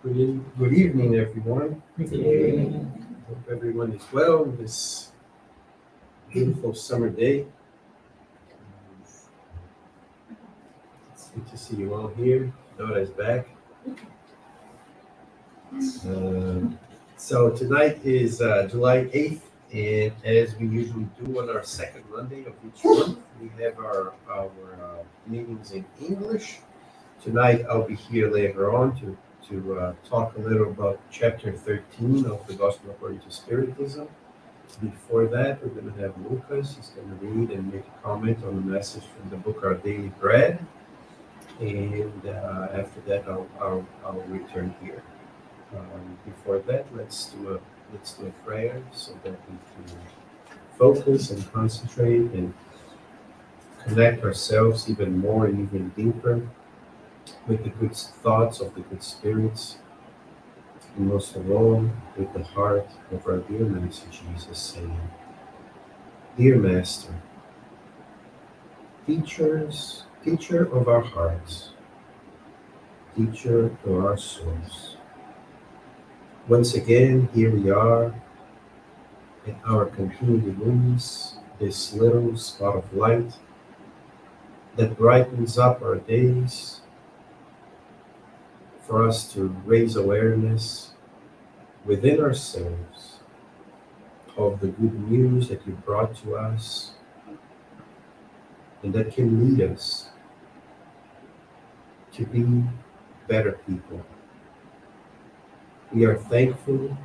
Good evening, everyone. Good evening. Hope everyone is well this beautiful summer day. It's good to see you all here. Dora is back. So tonight is July 8th, and as we usually do on our second Monday of each month, we have our meetings in English. Tonight I'll be here later on to talk a little about chapter 13 of the Gospel according to Spiritism. Before that, we're going to have Lucas. He's going to read and make a comment on the message from the book Our Daily Bread. And after that, I'll return here. Before that, let's do a prayer so that we can focus and concentrate and connect ourselves even more and even deeper with the good thoughts of the good spirits, and most of all, with the heart of our dear Master Jesus, saying, Dear Master, teacher of our hearts, teacher of our souls, once again, here we are in our community rooms, this little spot of light that brightens up our days, for us to raise awareness within ourselves of the good news that you brought to us and that can lead us to be better people. We are thankful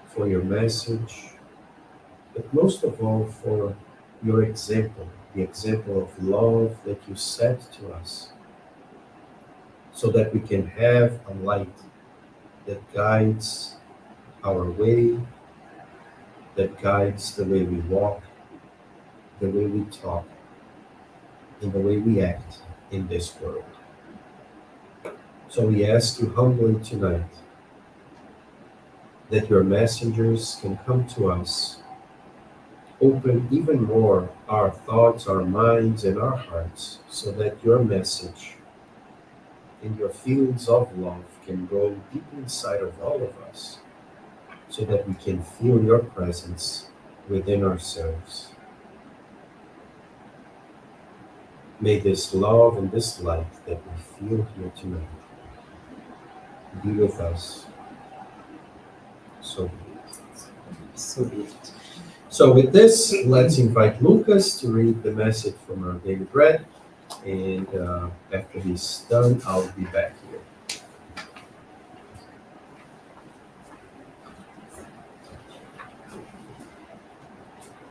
for your message, but most of all for your example, the example of love that you set to us, so that we can have a light that guides our way, that guides the way we walk, the way we talk, and the way we act in this world. So we ask you humbly tonight that your messengers can come to us, open even more our thoughts, our minds, and our hearts, so that your message and your feelings of love can go deep inside of all of us, so that we can feel your presence within ourselves. May this love and this light that we feel here tonight be with us. So be it. So be it. So with this, let's invite Lucas to read the message from our daily bread. And after he's done, I'll be back here.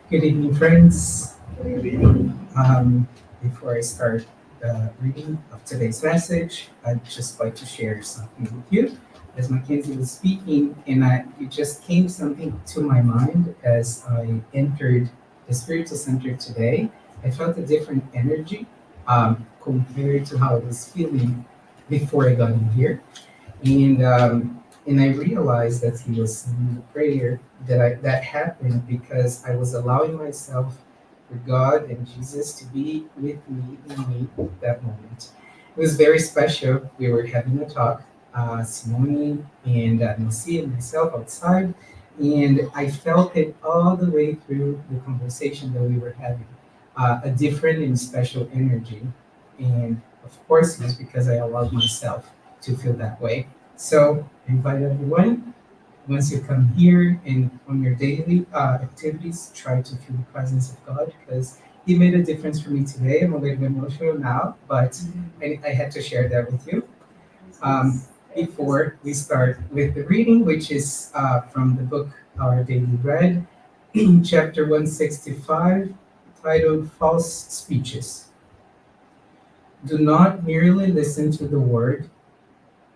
Good evening, friends. Good evening. Before I start the reading of today's message, I'd just like to share something with you. As Mackenzie was speaking, and it just came something to my mind as I entered the spiritual center today. I felt a different energy compared to how I was feeling before I got in here, and I realized that he was saying the prayer that happened because I was allowing myself for God and Jesus to be with me in me at that moment. It was very special. We were having a talk, Simone and Nancy and myself outside, and I felt it all the way through the conversation that we were having, a different and special energy. And of course, it was because I allowed myself to feel that way. So I invite everyone, once you come here and on your daily activities, try to feel the presence of God, because He made a difference for me today. I'm a little emotional now, but I had to share that with you. Before we start with the reading, which is from the book Our Daily Bread, chapter 165, titled False Speeches. Do not merely listen to the word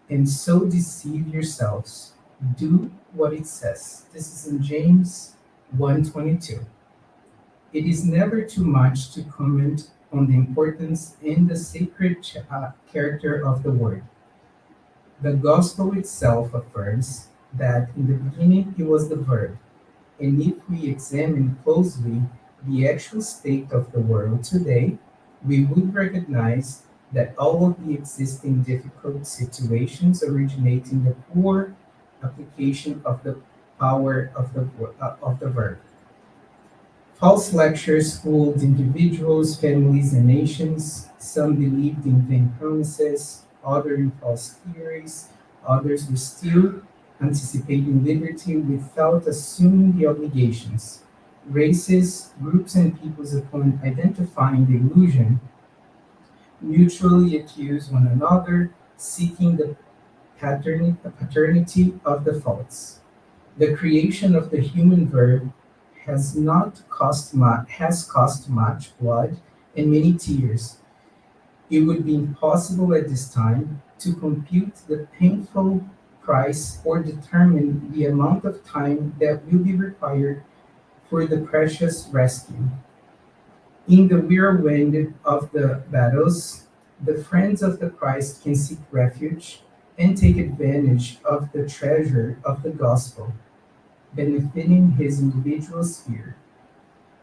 and so deceive yourselves. Do what it says. This is in James 1:22. It is never too much to comment on the importance and the sacred character of the word. The gospel itself affirms that in the beginning it was the Word, and if we examine closely the actual state of the world today, we would recognize that all of the existing difficult situations originate in the poor application of the power of the verb. False lectures fooled individuals, families, and nations. Some believed in vain promises, others in false theories, others were still anticipating liberty without assuming the obligations. Races, groups, and peoples, upon identifying the illusion, mutually accuse one another, seeking the paternity of the faults. The creation of the human verb has cost much blood and many tears. It would be impossible at this time to compute the painful price or determine the amount of time that will be required for the precious rescue. In the whirlwind of the battles, the friends of the Christ can seek refuge and take advantage of the treasure of the gospel, benefiting his individual sphere.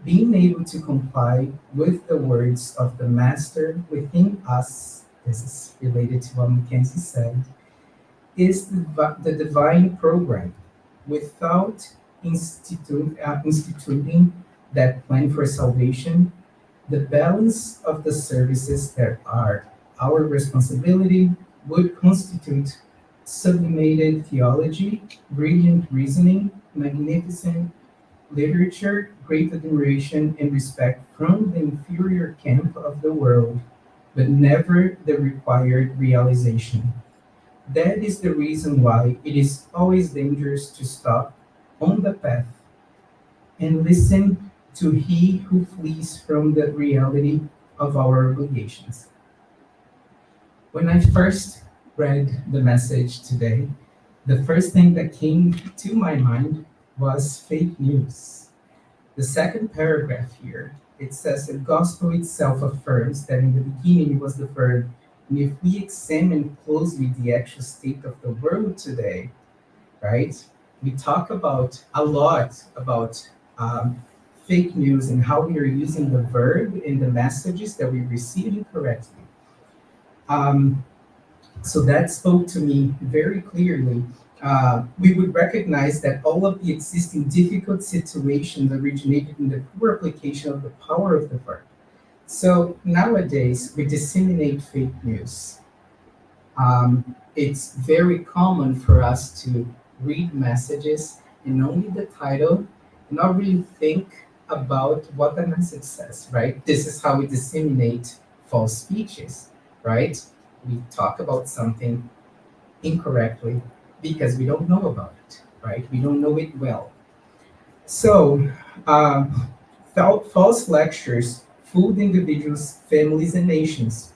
Being able to comply with the words of the Master within us, this is related to what Mackenzie said, is the divine program. Without instituting that plan for salvation, the balance of the services that are our responsibility would constitute sublimated theology, brilliant reasoning, magnificent literature, great admiration and respect from the inferior camp of the world, but never the required realization. That is the reason why it is always dangerous to stop on the path and listen to he who flees from the reality of our obligations. When I first read the message today, the first thing that came to my mind was fake news. The second paragraph here, it says the gospel itself affirms that in the beginning it was the verb. And if we examine closely the actual state of the world today, right, we talk about a lot about fake news and how we are using the verb in the messages that we receive incorrectly. So that spoke to me very clearly. We would recognize that all of the existing difficult situations originated in the poor application of the power of the verb. So nowadays, we disseminate fake news. It's very common for us to read messages and only the title, and not really think about what the message says, right? This is how we disseminate false speeches, right? We talk about something incorrectly because we don't know about it, right? We don't know it well. So, false lectures fooled individuals, families, and nations.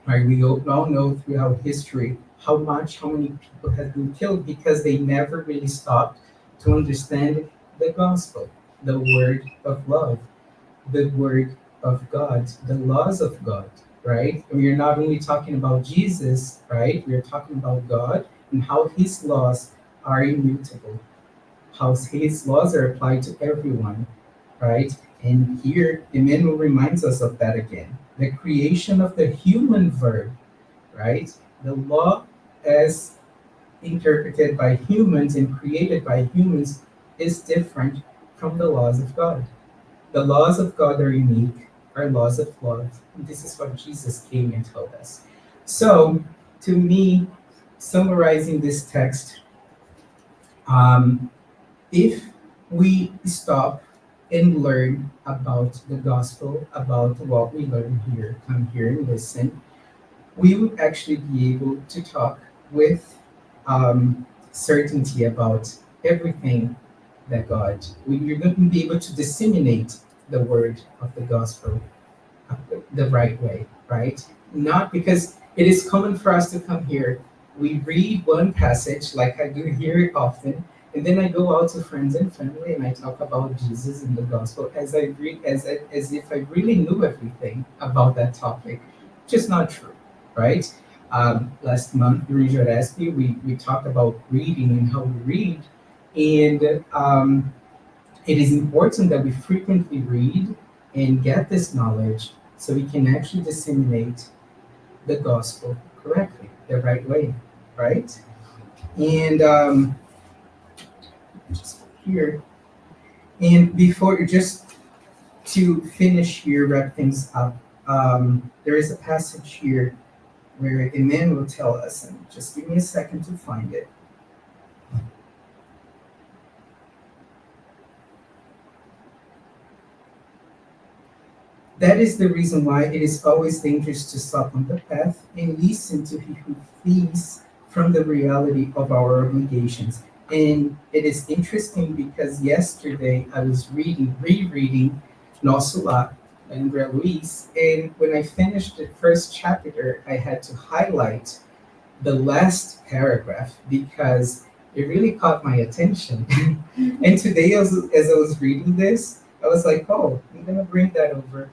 Right? We all know throughout history how many people have been killed because they never really stopped to understand the gospel, the word of love, the word of God, the laws of God, right? And we are not only talking about Jesus, right? We are talking about God and how his laws are immutable, how his laws are applied to everyone, right? And here, Emmanuel reminds us of that again. The creation of the human verb, right? The law as interpreted by humans and created by humans is different from the laws of God. The laws of God are unique, are laws of love. And this is what Jesus came and told us. So, to me, summarizing this text, if we stop and learn about the gospel, about what we learn here, come here and listen, we would actually be able to talk with certainty about everything that you're going to be able to disseminate the word of the gospel the right way, right? Not because it is common for us to come here, we read one passage like I do here often, and then I go out to friends and family and I talk about Jesus and the gospel as if I really knew everything about that topic, which is not true, right? Last month during Jorespi, we talked about reading and how we read, and it is important that we frequently read and get this knowledge so we can actually disseminate the gospel correctly, the right way, right? And just here, and before, just to finish here, wrap things up, there is a passage here where a man will tell us, and just give me a second to find it. That is the reason why it is always dangerous to stop on the path and listen to he who flees from the reality of our obligations. And it is interesting because yesterday I was rereading Nosula by Andrea Luis, and when I finished the first chapter, I had to highlight the last paragraph because it really caught my attention. And today, as I was reading this, I was like, oh, I'm going to bring that over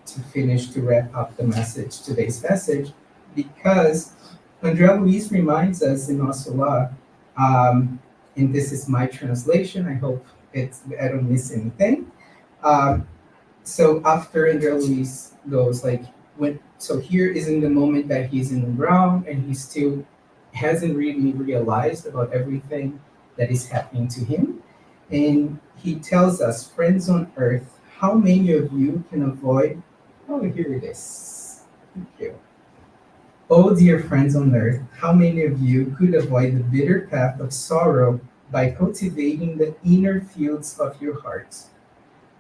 to finish, to wrap up the message, today's message, because Andrea Luis reminds us in Osula, and this is my translation, I hope I don't miss anything. Um, so after Andrea Luis goes like, so here is in the moment that he's in the ground and he still hasn't really realized about everything that is happening to him. And he tells us, friends on earth, how many of you can avoid? Oh, here it is. Thank you. Oh, dear friends on earth, how many of you could avoid the bitter path of sorrow by cultivating the inner fields of your hearts?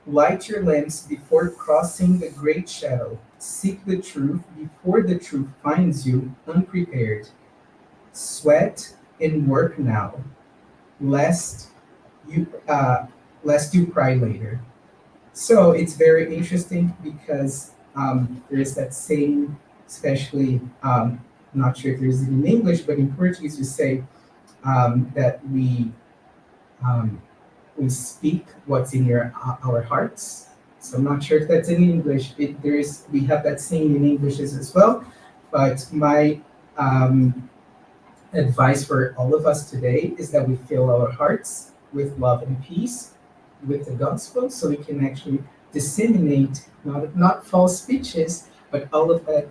Light your lamps before crossing the great shadow. Seek the truth before the truth finds you unprepared. Sweat and work now, lest you lest you cry later. So it's very interesting because there is that saying, especially not sure if there's it in English, but in Portuguese we say that um, we speak what's in our hearts. So I'm not sure if that's in English. We have that saying in English as well, but my advice for all of us today is that we fill our hearts with love and peace, with the gospel, so we can actually disseminate not false speeches, but all of that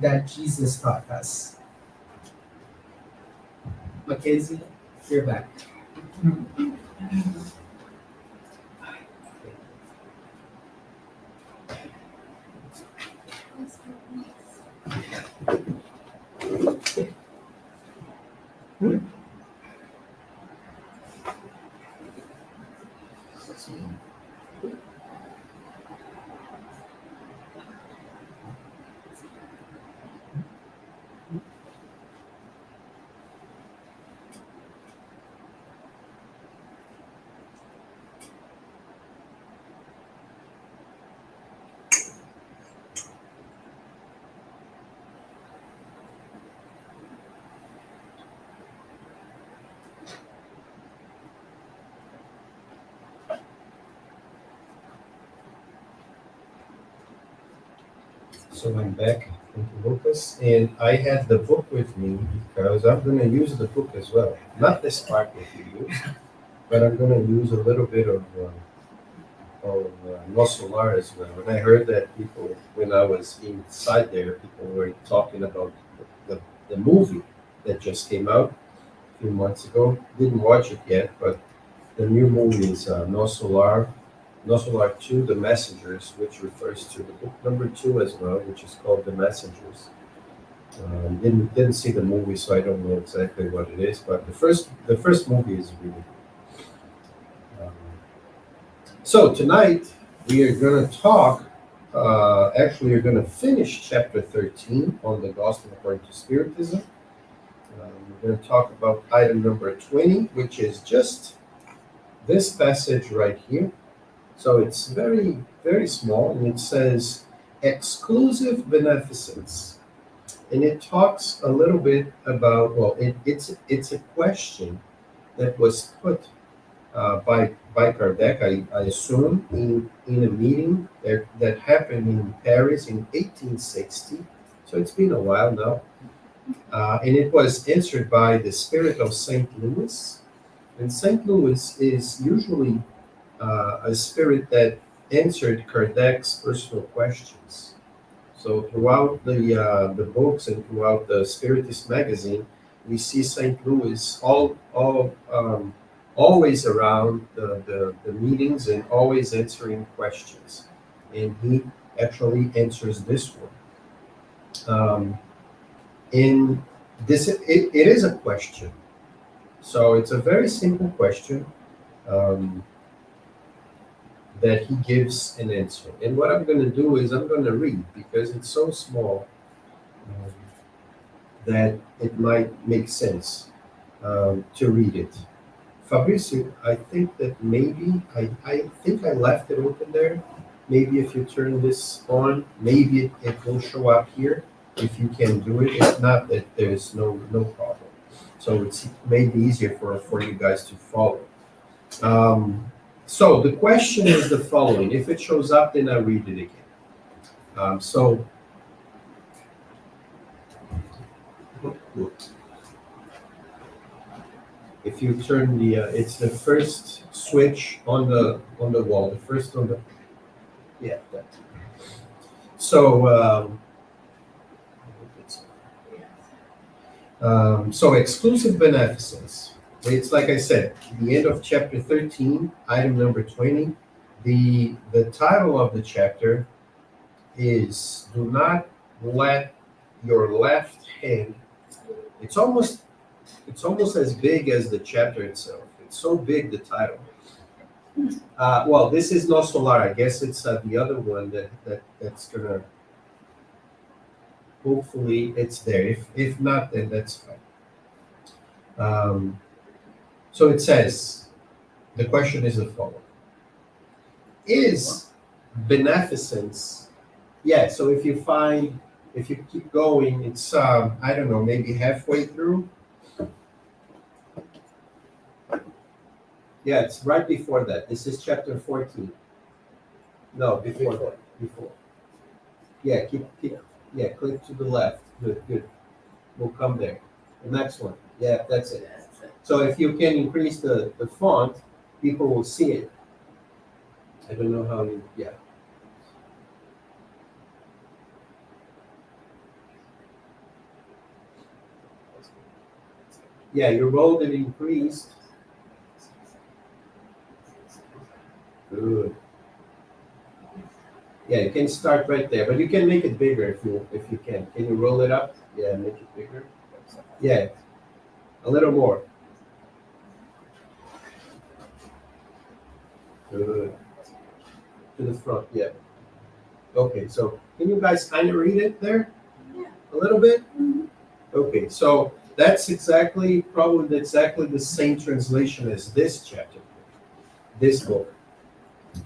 that Jesus taught us. Mackenzie, you're back. So I'm back into Lucas, and I had the book with me because I'm going to use the book as well. Not this part that you use, but I'm going to use a little bit of No Solar as well. And I heard that people, when I was inside there, people were talking about the movie that just came out a few months ago. Didn't watch it yet, but the new movie is No Solar 2, The Messengers, which refers to the book number 2 as well, which is called The Messengers. Didn't see the movie, so I don't know exactly what it is. But the first movie is really good. So tonight we are going to talk. Actually, we're going to finish chapter 13 on the Gospel according to Spiritism. We're going to talk about item number 20, which is just this passage right here. So it's very, very small, and it says exclusive beneficence. And it talks a little bit about, well, it's a question that was put by Kardec, I assume, in a meeting that happened in Paris in 1860. So it's been a while now. And it was answered by the spirit of St. Louis. And St. Louis is usually a spirit that answered Kardec's personal questions. So throughout the books and throughout the Spiritist magazine, we see St. Louis always around the meetings and always answering questions. And he actually answers this one. In this, it is a question. So it's a very simple question that he gives an answer. And what I'm going to do is I'm going to read because it's so small that it might make sense to read it. Fabrizio, I think that maybe, I think I left it open there. Maybe if you turn this on, maybe it will show up here if you can do it. If not, that there's no problem. So it's maybe easier for you guys to follow. So the question is the following. If it shows up, then I'll read it again. If you turn it's the first switch on the wall, the first on the, yeah, that. So, so exclusive beneficence. It's like I said, the end of chapter 13, item number 20. The title of the chapter is "Do not let your left hand." It's almost as big as the chapter itself. It's so big, the title. Well, this is no solar. I guess it's the other one that's gonna. Hopefully, it's there. If not, then that's fine. So it says, the question is the following: Is beneficence? Yeah. So if you keep going, it's I don't know, maybe halfway through. Yeah, it's right before that. This is chapter 14. No, before that. Before. Yeah, yeah, click to the left. Good. We'll come there. The next one. Yeah, that's it. So if you can increase the font, people will see it. I don't know how you, yeah. Yeah, your roll that increased. Good. Yeah, you can start right there, but you can make it bigger if you can. Can you roll it up? Yeah, make it bigger. Yeah, a little more. Good. To the front, yeah. Okay, so can you guys kind of read it there? Yeah. A little bit? Mm-hmm. Okay, so that's probably exactly the same translation as this chapter, this book.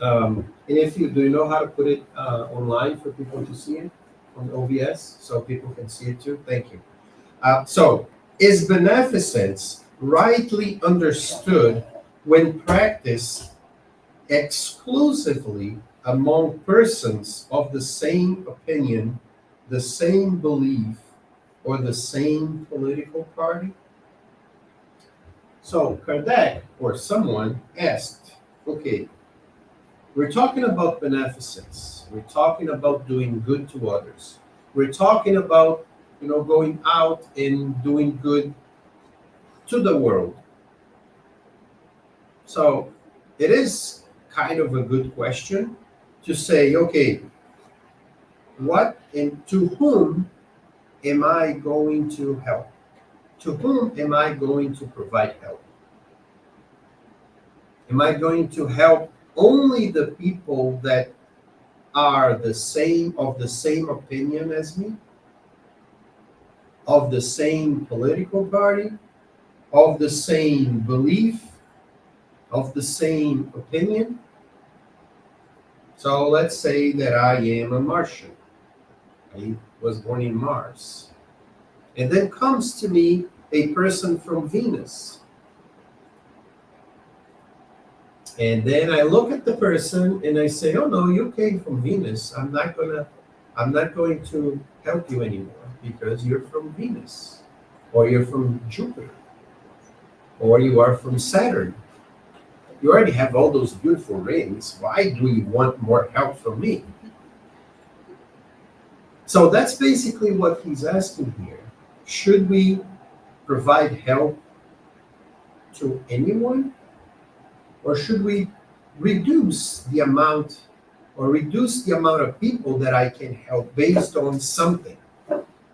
And do you know how to put it online for people to see it on OBS so people can see it too? Thank you. So, is beneficence rightly understood when practiced exclusively among persons of the same opinion, the same belief, or the same political party? So Kardec or someone asked, okay, we're talking about beneficence. We're talking about doing good to others. We're talking about, going out and doing good to the world. So it is kind of a good question to say, okay, what and to whom am I going to help? To whom am I going to provide help? Am I going to help only the people that are of the same opinion as me, of the same political party, of the same belief, of the same opinion? So let's say that I am a Martian. I was born in Mars. And then comes to me a person from Venus. And then I look at the person and I say, oh no, you came from Venus. I'm not going to help you anymore because you're from Venus, or you're from Jupiter, or you are from Saturn. You already have all those beautiful rings. Why do you want more help from me? So that's basically what he's asking here. Should we provide help to anyone? Or should we reduce the amount of people that I can help based on something?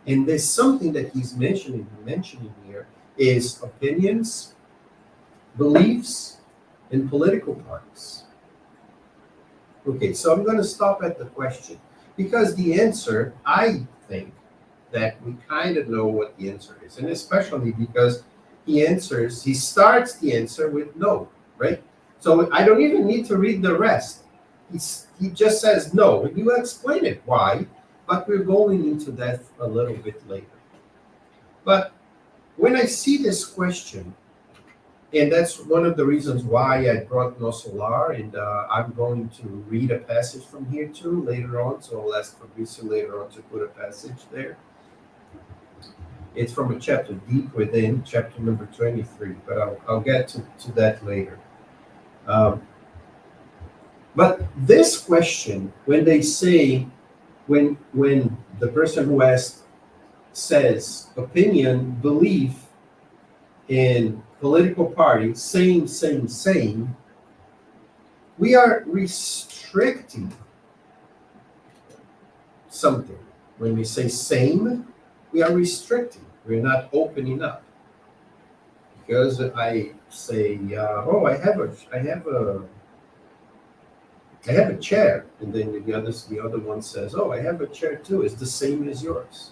And there's something that he's mentioning here is opinions, beliefs, and political parties. Okay, so I'm going to stop at the question because the answer, I think that we kind of know what the answer is, and especially because he starts the answer with no, right? So I don't even need to read the rest. He just says no, and you explain it why, but we're going into that a little bit later. But when I see this question, and that's one of the reasons why I brought No Solar, and I'm going to read a passage from here too later on, so I'll ask Fabrizio later on to put a passage there. It's from a chapter deep within, chapter number 23, but I'll get to that later. But this question, when they say, when the person who asked says opinion, belief in political party, same, we are restricting something. When we say same, we are restricting. We're not opening up. Because I say, I have a chair, and then the other one says, I have a chair too. It's the same as yours.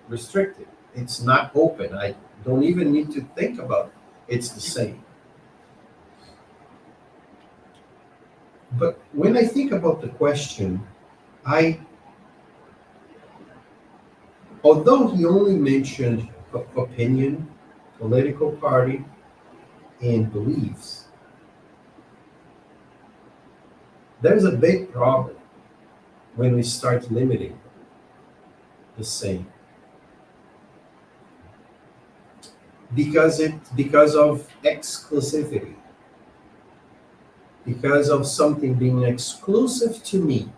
Restricted. It's not open. I don't even need to think about it. It's the same. But when I think about the question, although he only mentioned opinion, political party, and beliefs, there's a big problem when we start limiting the same. Because of exclusivity. Because of something being exclusive to me.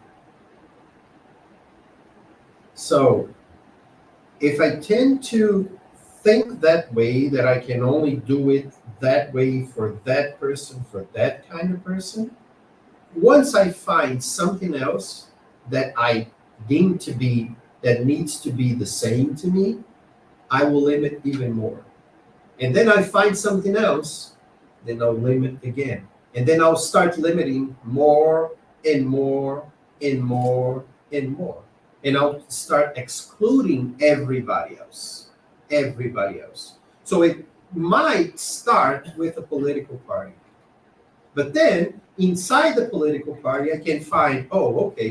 So, if I tend to think that way, that I can only do it that way for that person, for that kind of person, once I find something else that I deem to be, that needs to be the same to me, I will limit even more. And then I find something else, then I'll limit again. And then I'll start limiting more and more and more and more. And I'll start excluding everybody else. So it might start with a political party. But then, inside the political party, I can find,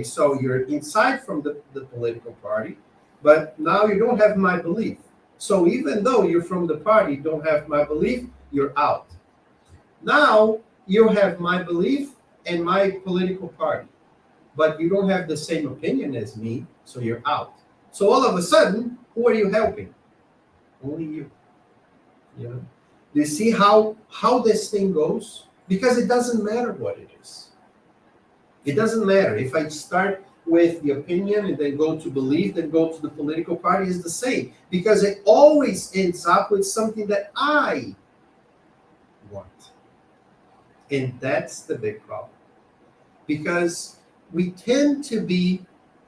so you're inside from the political party, but now you don't have my belief. So even though you're from the party, don't have my belief, you're out. Now, you have my belief and my political party, but you don't have the same opinion as me, so you're out. So all of a sudden, who are you helping? Only you. Do you see how this thing goes? Because it doesn't matter what it is. It doesn't matter. If I start with the opinion and then go to belief, then go to the political party, is the same. Because it always ends up with something that I want. And that's the big problem. Because we tend to be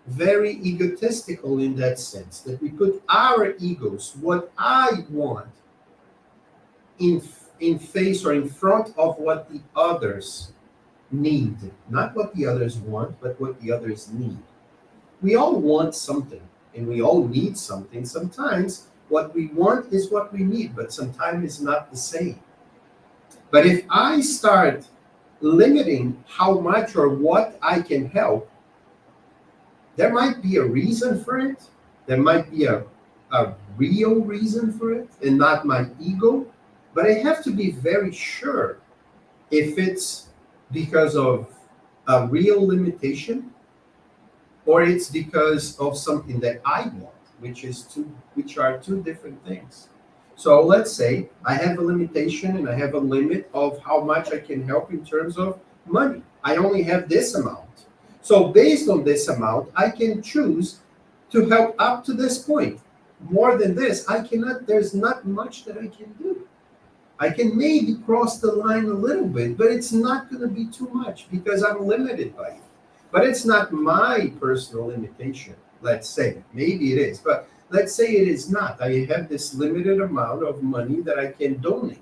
very egotistical in that sense, that we put our egos, what I want, in face or in front of what the others need. Not what the others want, but what the others need. We all want something, and we all need something. Sometimes what we want is what we need, but sometimes it's not the same. But if I start limiting how much or what I can help, there might be a reason for it. There might be a real reason for it, and not my ego. But I have to be very sure if it's because of a real limitation or it's because of something that I want, which are two different things. So let's say I have a limitation and I have a limit of how much I can help in terms of money. I only have this amount. So based on this amount, I can choose to help up to this point. More than this, I cannot, there's not much that I can do. I can maybe cross the line a little bit, but it's not going to be too much because I'm limited by it. But it's not my personal limitation, let's say. Maybe it is, but let's say it is not. I have this limited amount of money that I can donate.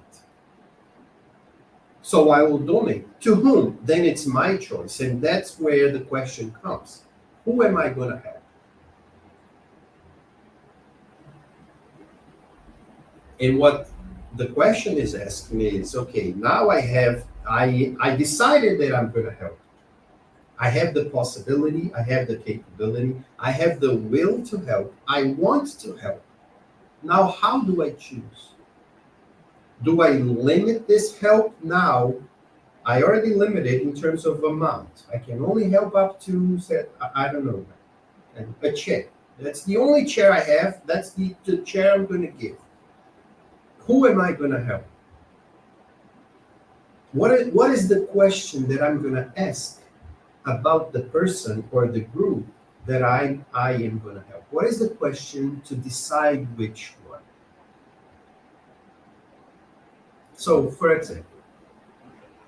So I will donate. To whom? Then it's my choice. And that's where the question comes. Who am I going to help? And what the question is asking me is, okay, now I decided that I'm going to help. I have the possibility, I have the capability, I have the will to help, I want to help. Now, how do I choose? Do I limit this help now? I already limited in terms of amount. I can only help up to, say, I don't know, a chair. That's the only chair I have. That's the chair I'm going to give. Who am I going to help? What is the question that I'm going to ask about the person or the group that I am going to help? What is the question to decide which one? So, for example,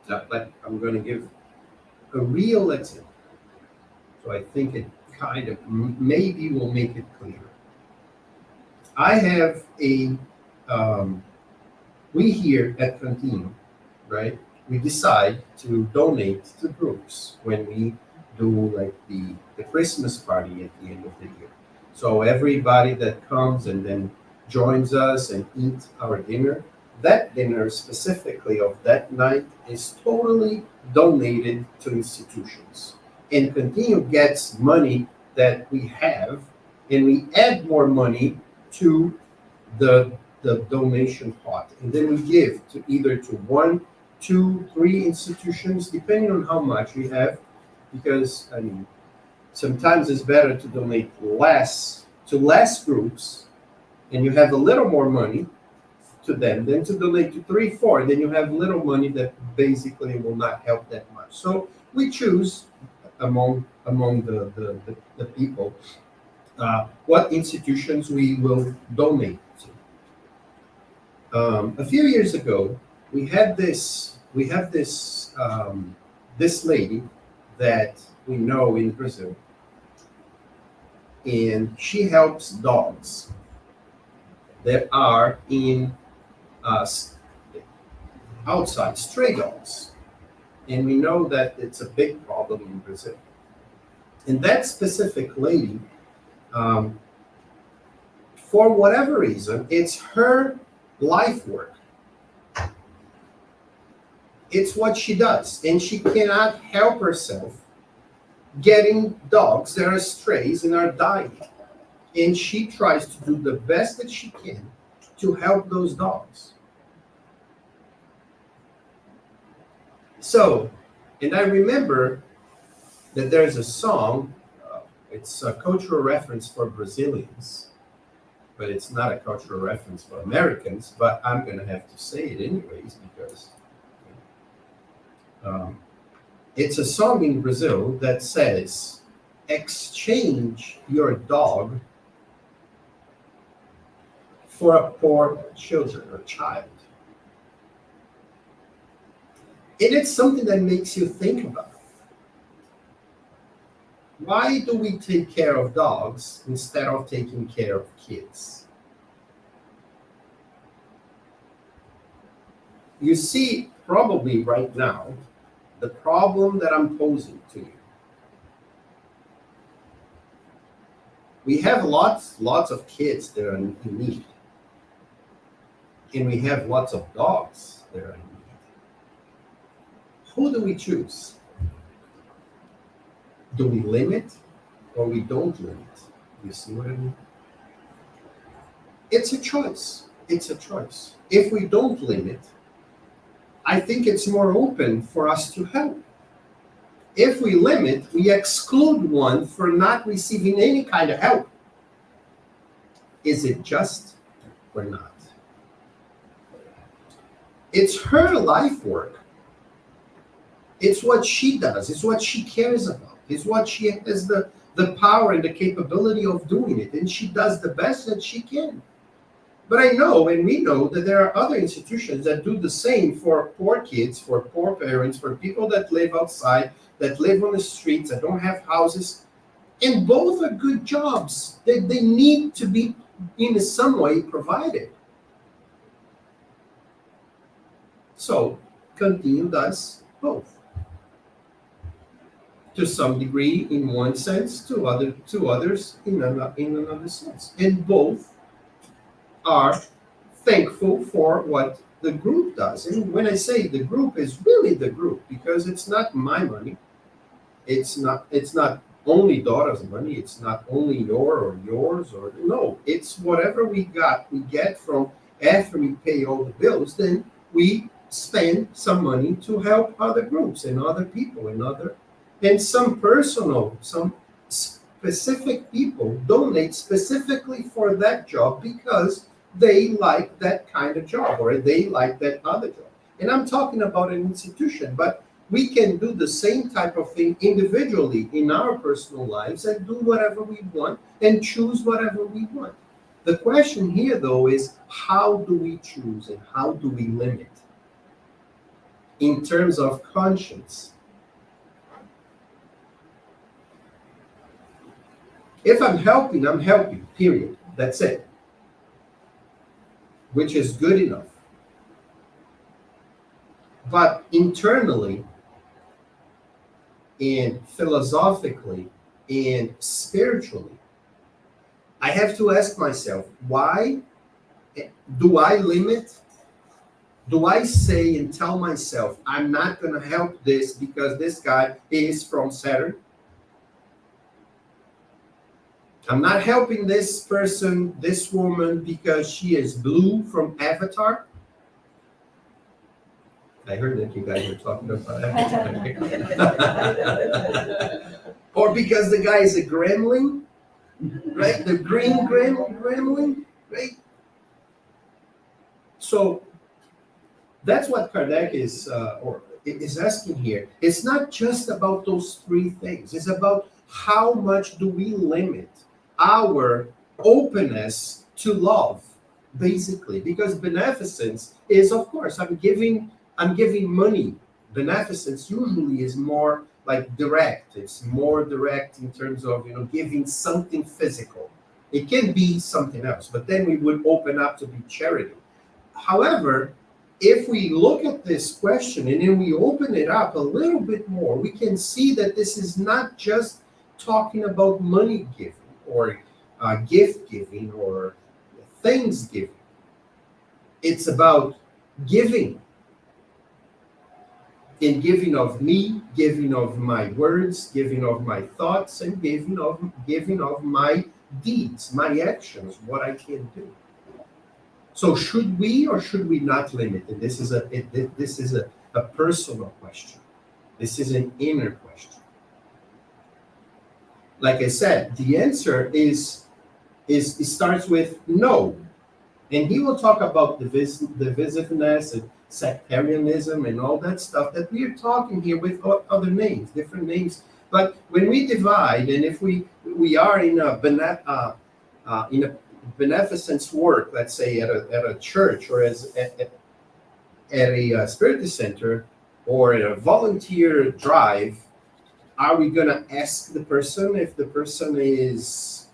I'm going to give a real example. So I think it kind of maybe will make it clearer. I have we here at Cantinho, right? We decide to donate to groups when we do like the Christmas party at the end of the year. So everybody that comes and then joins us and eat our dinner, that dinner specifically of that night is totally donated to institutions. And Cantinho gets money that we have, and we add more money to the donation pot. And then we give to either to 1, 2, 3 institutions, depending on how much we have, because I mean, sometimes it's better to donate less to less groups, and you have a little more money to them than to donate to 3, 4. Then you have little money that basically will not help that much. So we choose among the people what institutions we will donate to. A few years ago, we have this lady that we know in Brazil, and she helps dogs that are in outside, stray dogs, and we know that it's a big problem in Brazil. And that specific lady, for whatever reason, it's her life work. It's what she does, and she cannot help herself getting dogs that are strays and are dying. And she tries to do the best that she can to help those dogs. So, and I remember that there's a song, it's a cultural reference for Brazilians, but it's not a cultural reference for Americans, but I'm going to have to say it anyways because it's a song in Brazil that says, exchange your dog for a poor children or child. And it's something that makes you think about. Why do we take care of dogs instead of taking care of kids? You see, probably right now, the problem that I'm posing to you. We have lots of kids that are in need. And we have lots of dogs that are in need. Who do we choose? Do we limit or we don't limit? You see what I mean? It's a choice. It's a choice. If we don't limit, I think it's more open for us to help. If we limit, we exclude one for not receiving any kind of help. Is it just or not? It's her life work. It's what she does. It's what she cares about. It's what she has the power and the capability of doing it, and she does the best that she can. But I know, and we know, that there are other institutions that do the same for poor kids, for poor parents, for people that live outside, that live on the streets, that don't have houses. And both are good jobs. They need to be, in some way, provided. So, Cantinho does both. To some degree, in one sense, to others in another sense. And both are thankful for what the group does. And when I say the group, is really the group, because it's not my money. It's not only Dora's money. It's not only yours, or no. It's whatever we get from after we pay all the bills, then we spend some money to help other groups and other people and some specific people donate specifically for that job because they like that kind of job or they like that other job. And I'm talking about an institution, but we can do the same type of thing individually in our personal lives and do whatever we want and choose whatever we want. The question here, though, is how do we choose and how do we limit in terms of conscience? If I'm helping, period. That's it. Which is good enough. But internally, and philosophically, and spiritually, I have to ask myself, why do I limit? Do I say and tell myself, I'm not going to help this because this guy is from Saturn? I'm not helping this person, this woman, because she is blue from Avatar. I heard that you guys were talking about Avatar. Or because the guy is a gremlin, right? The green gremlin, right? So that's what Kardec is asking here. It's not just about those three things. It's about how much do we limit our openness to love, basically, because beneficence is, of course, I'm giving money. Beneficence usually is more like direct. It's more direct in terms of giving something physical. It can be something else, but then we would open up to be charity. However, if we look at this question and then we open it up a little bit more, we can see that this is not just talking about money giving or gift giving or things giving. It's about giving. In giving of me, giving of my words, giving of my thoughts, and giving of my deeds, my actions, what I can do. So should we or should we not limit? And this is a personal question. This is an inner question. Like I said, the answer it starts with no. And he will talk about divisiveness and sectarianism and all that stuff that we are talking here with other names, different names. But when we divide, and if we are in a beneficence work, let's say at a church or at a Spiritist center or a volunteer drive, are we going to ask the person if the person is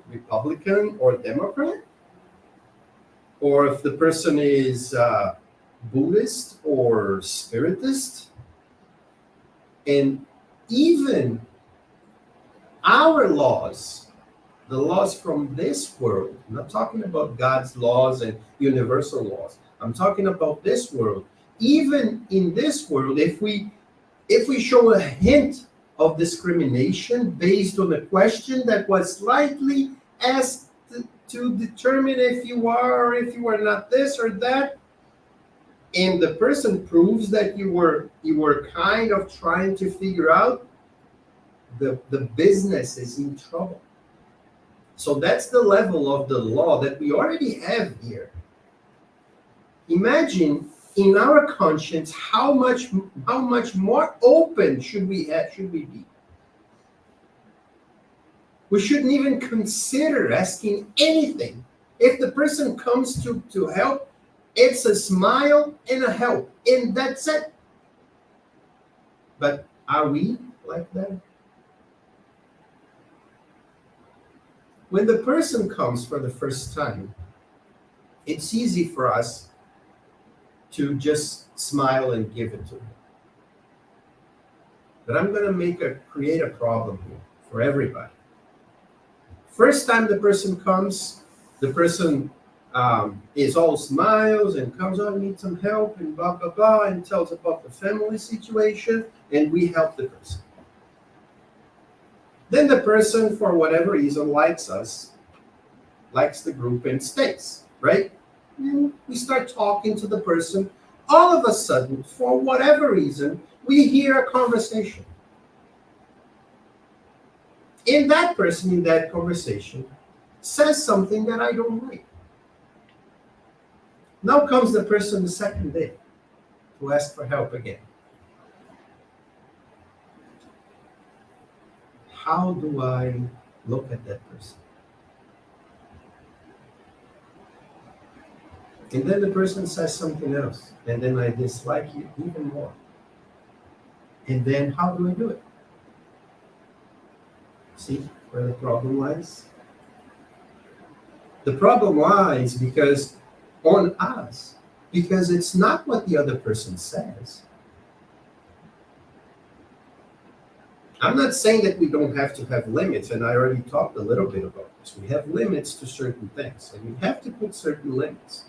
Republican or Democrat? Or if the person is Buddhist or Spiritist? And even our laws, the laws from this world, I'm not talking about God's laws and universal laws. I'm talking about this world. Even in this world, if we show a hint of discrimination based on a question that was slightly asked to determine if you are or if you are not this or that, and the person proves that you were kind of trying to figure out, the business is in trouble. So that's the level of the law that we already have here. Imagine in our conscience how much more open should we be? We shouldn't even consider asking anything. If the person comes to help, it's a smile and a help, and that's it. But are we like that? When the person comes for the first time, it's easy for us to just smile and give it to them. But I'm going to create a problem here for everybody. First time the person comes, the person is all smiles and comes, oh, I need some help and blah, blah, blah, and tells about the family situation, and we help the person. Then the person, for whatever reason, likes us, likes the group, and stays, right? And we start talking to the person. All of a sudden, for whatever reason, we hear a conversation. And that person in that conversation says something that I don't like. Now comes the person the second day to ask for help again. How do I look at that person? And then the person says something else, and then I dislike you even more. And then how do I do it? See where the problem lies? The problem lies because on us, because it's not what the other person says. I'm not saying that we don't have to have limits, and I already talked a little bit about this. We have limits to certain things, and we have to put certain limits.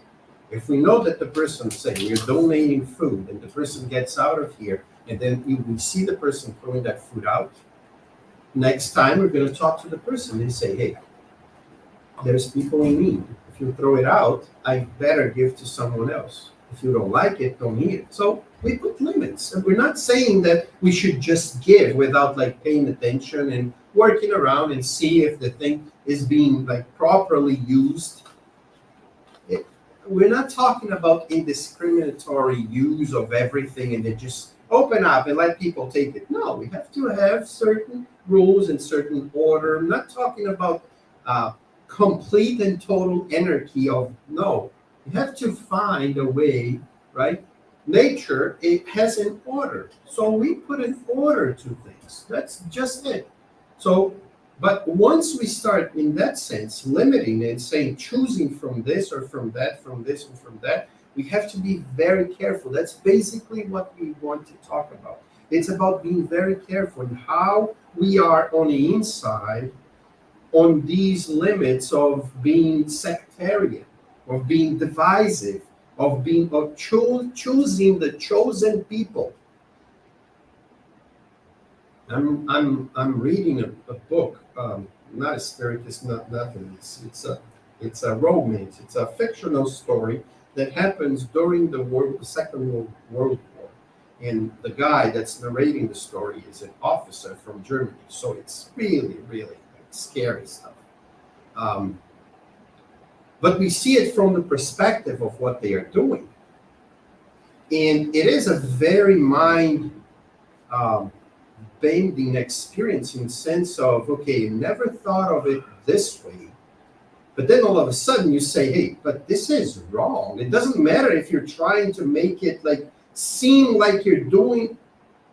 If we know that the person, say, we're donating food, and the person gets out of here, and then we see the person throwing that food out, next time we're going to talk to the person and say, hey, there's people in need. If you throw it out, I better give to someone else. If you don't like it, don't eat it. So we put limits. And we're not saying that we should just give without like paying attention and working around and see if the thing is being like properly used. We're not talking about indiscriminatory use of everything and then just open up and let people take it. No, we have to have certain rules and certain order. I'm not talking about complete and total anarchy of, no. You have to find a way, right? Nature, it has an order. So we put an order to things. That's just it. So, but once we start, in that sense, limiting and saying, choosing from this or from that, from this and from that, we have to be very careful. That's basically what we want to talk about. It's about being very careful in how we are on the inside on these limits of being sectarian, of being divisive, of choosing the chosen people. I'm reading a book, not a spiritist, not nothing. It's a romance. It's a fictional story that happens during the Second World War, and the guy that's narrating the story is an officer from Germany. So it's really, really scary stuff. But we see it from the perspective of what they are doing. And it is a very mind-bending experience in the sense of, okay, you never thought of it this way. But then all of a sudden you say, hey, but this is wrong. It doesn't matter if you're trying to make it like seem like you're doing,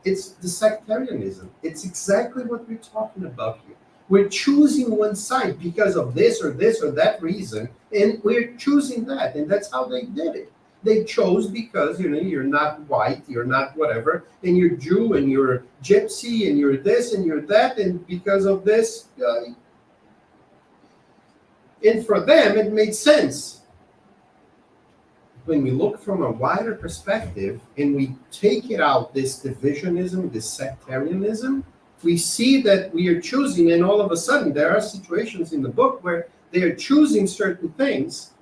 it's the sectarianism. It's exactly what we're talking about here. We're choosing one side because of this or that reason, and we're choosing that, and that's how they did it. They chose because, you're not white, you're not whatever, and you're Jew, and you're gypsy, and you're this, and you're that, and because of this, and for them, it made sense. When we look from a wider perspective, and we take it out, this divisionism, this sectarianism, we see that we are choosing, and all of a sudden there are situations in the book where they are choosing certain things,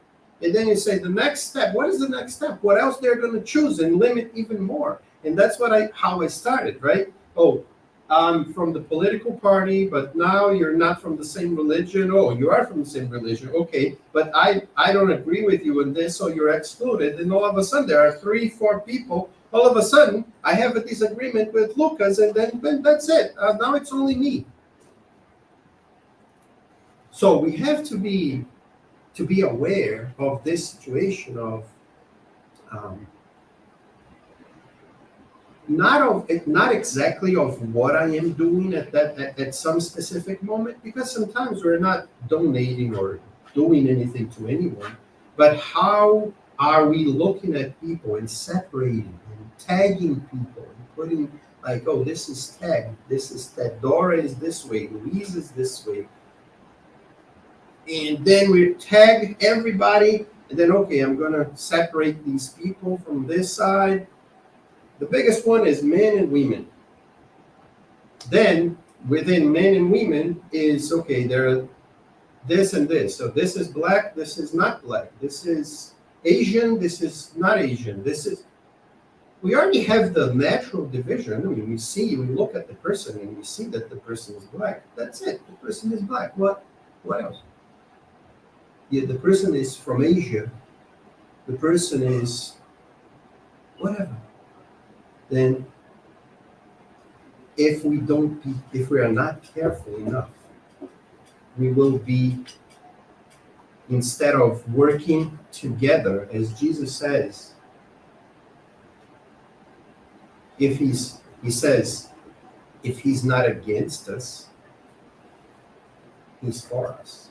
and then you say the next step, what is the next step? What else they're going to choose and limit even more? And that's how I started, right? Oh, I'm from the political party, but now you're not from the same religion. Oh, you are from the same religion. Okay, but I don't agree with you in this, so you're excluded. And all of a sudden there are 3-4 people. All of a sudden, I have a disagreement with Lucas, and then that's it. Now it's only me. So we have to be aware of this situation of not exactly of what I am doing at some specific moment, because sometimes we're not donating or doing anything to anyone, but how are we looking at people and separating and tagging people and putting like, oh, this is tagged, this is that Dora is this way, Louise is this way, and then we tag everybody, and then okay, I'm gonna separate these people from this side. The biggest one is men and women. Then within men and women is, okay, there are this and this. So this is black, this is not black. This is Asian, this is not Asian. We already have the natural division. I mean, we look at the person and we see that the person is black. That's it, the person is black. What else? Yeah, the person is from Asia. The person is whatever. Then if we are not careful enough, we will be, instead of working together, as Jesus says, he says, if he's not against us, he's for us.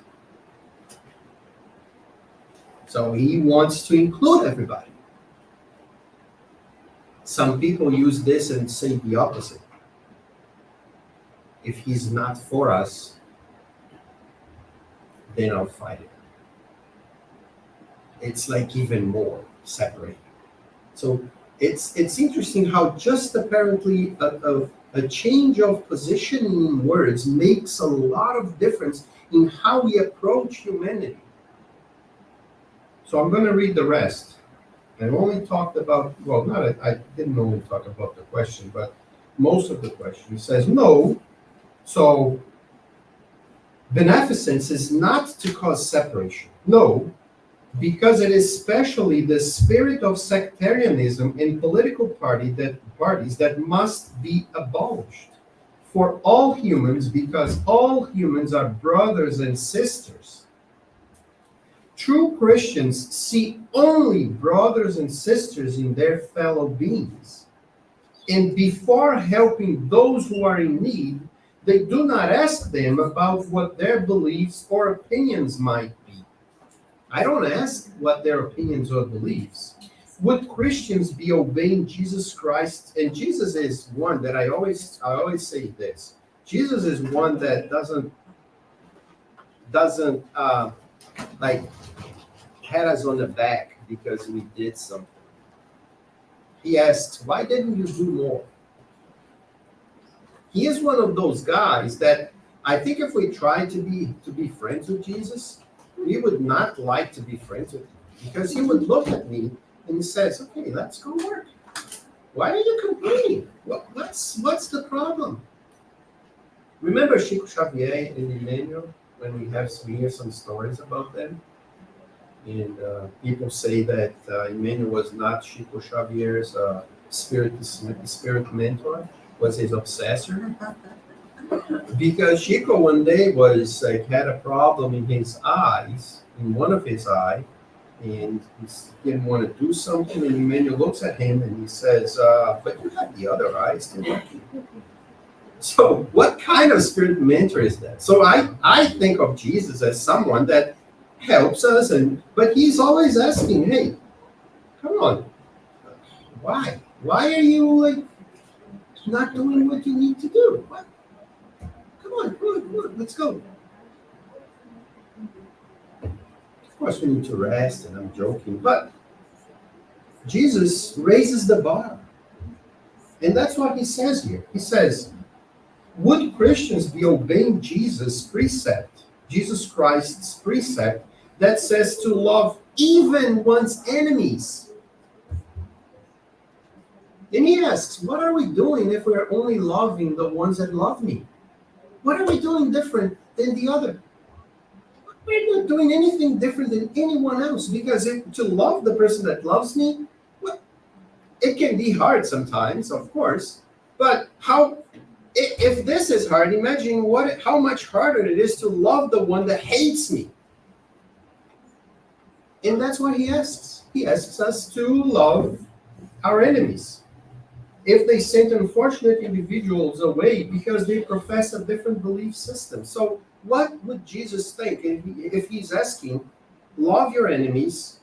So he wants to include everybody. Some people use this and say the opposite. If he's not for us, then I'll fight it. It's like even more separated. So it's interesting how just apparently a change of positioning in words makes a lot of difference in how we approach humanity. So I'm going to read the rest. I only talked about, I didn't only talk about the question, but most of the question. It says, no, so beneficence is not to cause separation. No, because it is especially the spirit of sectarianism in political parties that must be abolished for all humans, because all humans are brothers and sisters. True Christians see only brothers and sisters in their fellow beings. And before helping those who are in need, they do not ask them about what their beliefs or opinions might be. I don't ask what their opinions or beliefs. Would Christians be obeying Jesus Christ? And Jesus is one that I always say this. Jesus is one that doesn't like pat us on the back because we did something. He asks, why didn't you do more? He is one of those guys that I think if we tried to be friends with Jesus, we would not like to be friends with him, because he would look at me and he says, okay, let's go work. Why are you complaining? What's the problem? Remember Chico Xavier and Emmanuel, when we hear some stories about them? And people say that Emmanuel was not Chico Xavier's spirit mentor, was his obsessor. Because Chico one day had a problem in his eyes, in one of his eyes, and he didn't want to do something, and Emmanuel looks at him and he says, but you have the other eye still working. So what kind of spirit mentor is that? So I think of Jesus as someone that helps us, but he's always asking, hey, come on, why are you not doing what you need to do? What? Come on, let's go. Of course we need to rest, and I'm joking, but Jesus raises the bar, and that's what he says here. He says, would Christians be obeying Jesus' precept, Jesus Christ's precept, that says to love even one's enemies? And he asks, what are we doing if we're only loving the ones that love me? What are we doing different than the other? We're not doing anything different than anyone else, because to love the person that loves me, well, it can be hard sometimes, of course, but how If this is hard, imagine how much harder it is to love the one that hates me. And that's what he asks. He asks us to love our enemies. If they sent unfortunate individuals away because they profess a different belief system. So what would Jesus think if he's asking, love your enemies,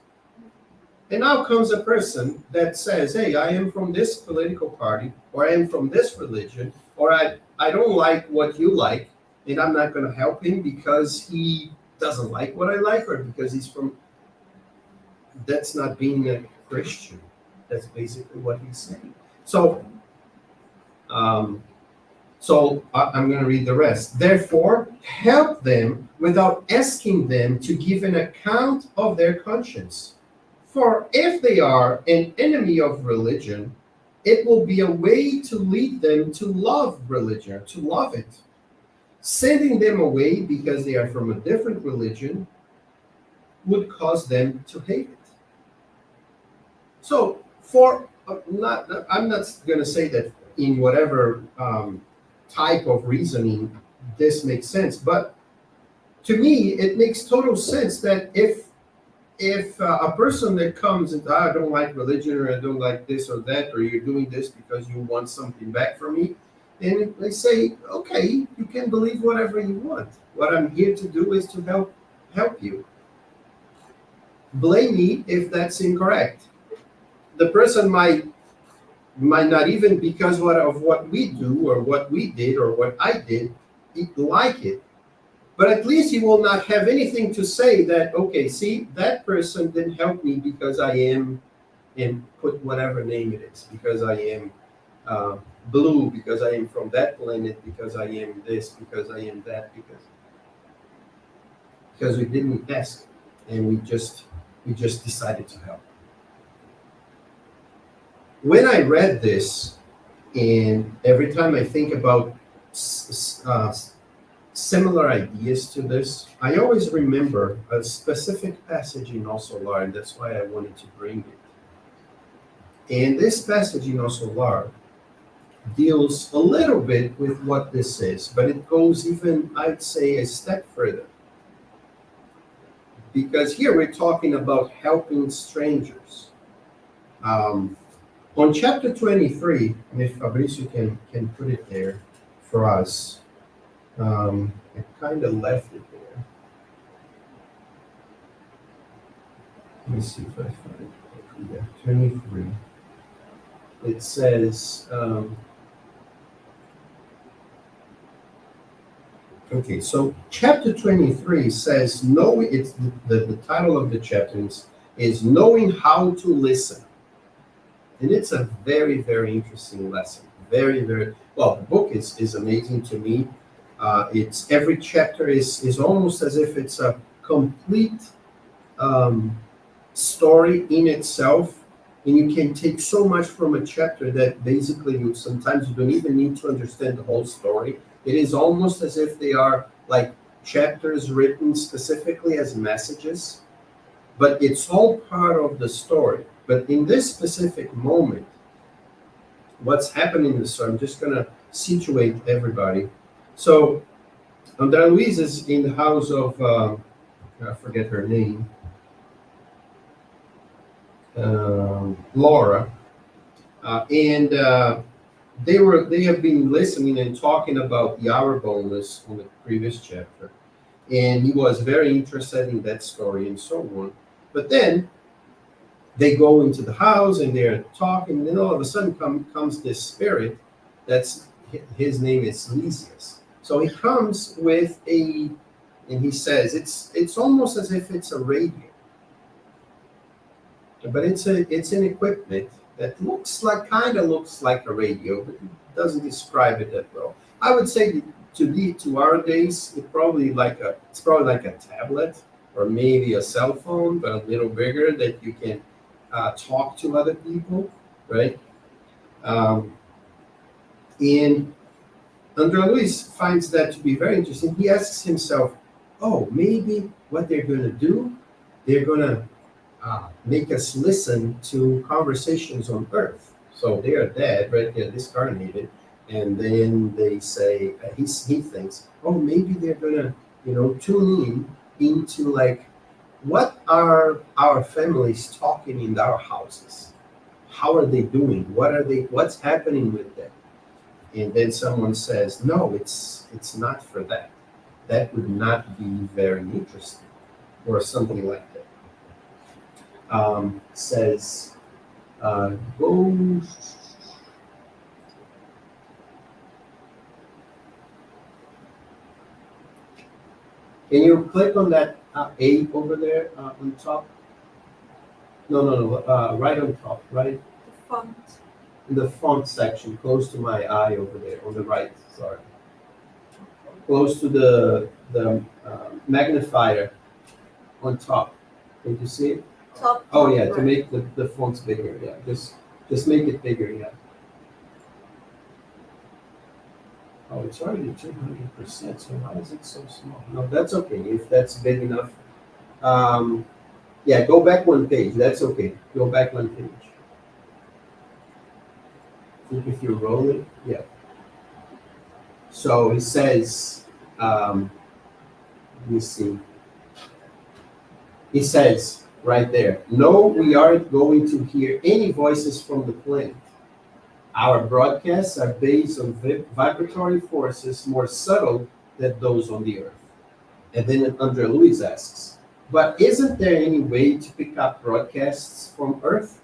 and now comes a person that says, hey, I am from this political party, or I am from this religion, or I don't like what you like, and I'm not going to help him because he doesn't like what I like, or because he's from... That's not being a Christian. That's basically what he's saying. So I'm going to read the rest. Therefore, help them without asking them to give an account of their conscience. For if they are an enemy of religion, it will be a way to lead them to love religion, to love it. Sending them away because they are from a different religion would cause them to hate it. So, I'm not going to say that in whatever type of reasoning this makes sense, but to me, it makes total sense that if a person that comes and I don't like religion, or I don't like this or that, or you're doing this because you want something back from me, and they say, okay, you can believe whatever you want. What I'm here to do is to help you. Blame me if that's incorrect. The person might not even, because of what we do or what we did or what I did, like it. But at least he will not have anything to say that, okay, see, that person didn't help me because I am, and put whatever name it is, because I am blue, because I am from that planet, because I am this, because I am that, because we didn't ask, and we just decided to help. When I read this, and every time I think about similar ideas to this, I always remember a specific passage in O Solar, and that's why I wanted to bring it. And this passage in O Solar deals a little bit with what this is, but it goes even, I'd say, a step further. Because here we're talking about helping strangers. On chapter 23, if Fabrizio can put it there for us, I kind of left it there. Let me see if I find it. Yeah, 23. It says, okay, so chapter 23 says, the title of the chapter is Knowing How to Listen. And it's a very, very interesting lesson. Very, very, well, the book is amazing to me. It's every chapter is almost as if it's a complete story in itself, and you can take so much from a chapter that basically sometimes you don't even need to understand the whole story. It is almost as if they are like chapters written specifically as messages, but it's all part of the story. But in this specific moment, what's happening in the story, I'm just going to situate everybody. So Andrea Luiz is in the house of, I forget her name, Laura, and they have been listening and talking about the hour bonus on the previous chapter, and he was very interested in that story and so on. But then they go into the house and they're talking, and then all of a sudden comes this spirit. His name is Lysias. So he comes with and he says it's almost as if it's a radio, but it's an equipment that kind of looks like a radio, but it doesn't describe it that well. I would say to our days, it's probably like a tablet or maybe a cell phone, but a little bigger, that you can talk to other people, right? And Andrea Luiz finds that to be very interesting. He asks himself, oh, maybe what they're going to do, they're going to make us listen to conversations on Earth. So they are dead, right? They're discarnated. And then they say, he thinks, oh, maybe they're gonna, tune into like, what are our families talking in our houses? How are they doing? What's happening with them? And then someone says, no, it's not for that. That would not be very interesting, or something like that. Says, go. Can you click on that A over there on top? No, no, no, right on top, right? The font. In the font section, close to my eye over there, on the right, sorry. Close to the magnifier on top. Can you see it? Top. Oh, yeah, to right. make the fonts bigger, yeah. Just make it bigger, yeah. Oh, it's already 200%, so why is it so small? No, that's okay, if that's big enough. Yeah, go back one page, that's okay. Go back one page. I think if you roll it, yeah. So it says, let me see. It says right there, no, we aren't going to hear any voices from the planet. Our broadcasts are based on vibratory forces more subtle than those on the Earth. And then Andre Luis asks, but isn't there any way to pick up broadcasts from Earth?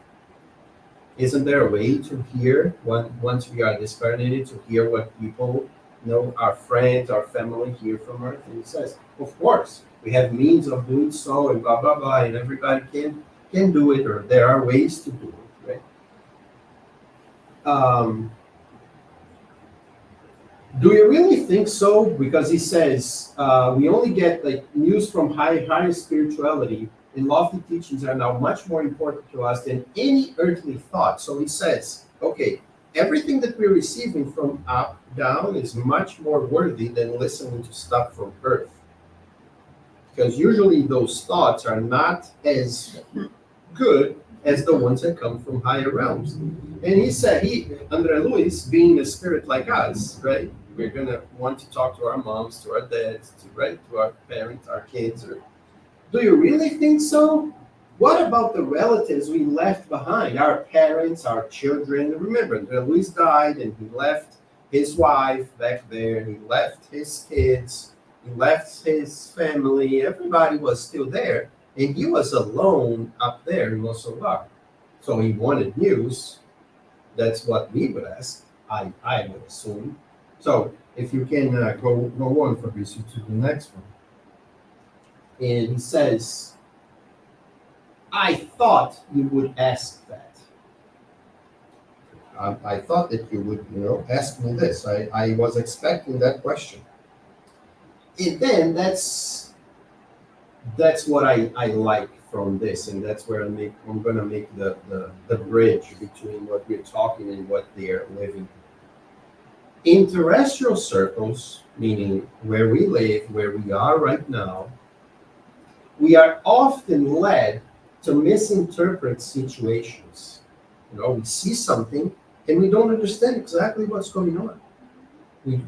Isn't there a way to hear, once we are discarnated, to hear what people know, our friends, our family hear from Earth? And he says, of course, we have means of doing so, and blah, blah, blah, and everybody can do it, or there are ways to do it, right? Do you really think so? Because he says we only get like news from higher spirituality, and lofty teachings are now much more important to us than any earthly thought. So he says, okay, everything that we're receiving from up down is much more worthy than listening to stuff from Earth, because usually those thoughts are not as good as the ones that come from higher realms. And he said, Andre Luis, being a spirit like us, right? We're gonna want to talk to our moms, to our dads, to our parents, our kids. Or, do you really think so? What about the relatives we left behind? Our parents, our children. Remember, Andre Luis died, and he left his wife back there. He left his kids. He left his family. Everybody was still there, and he was alone up there in Losovar. So he wanted news. That's what we would ask, I would assume. So if you can go on, Fabrizio, to the next one. And he says, I thought you would ask that. I thought that you would, ask me this. I was expecting that question. And then that's what I like from this, and that's where I'm gonna make the bridge between what we're talking and what they're living. In terrestrial circles, meaning where we live, where we are right now, we are often led to misinterpret situations. We see something and we don't understand exactly what's going on.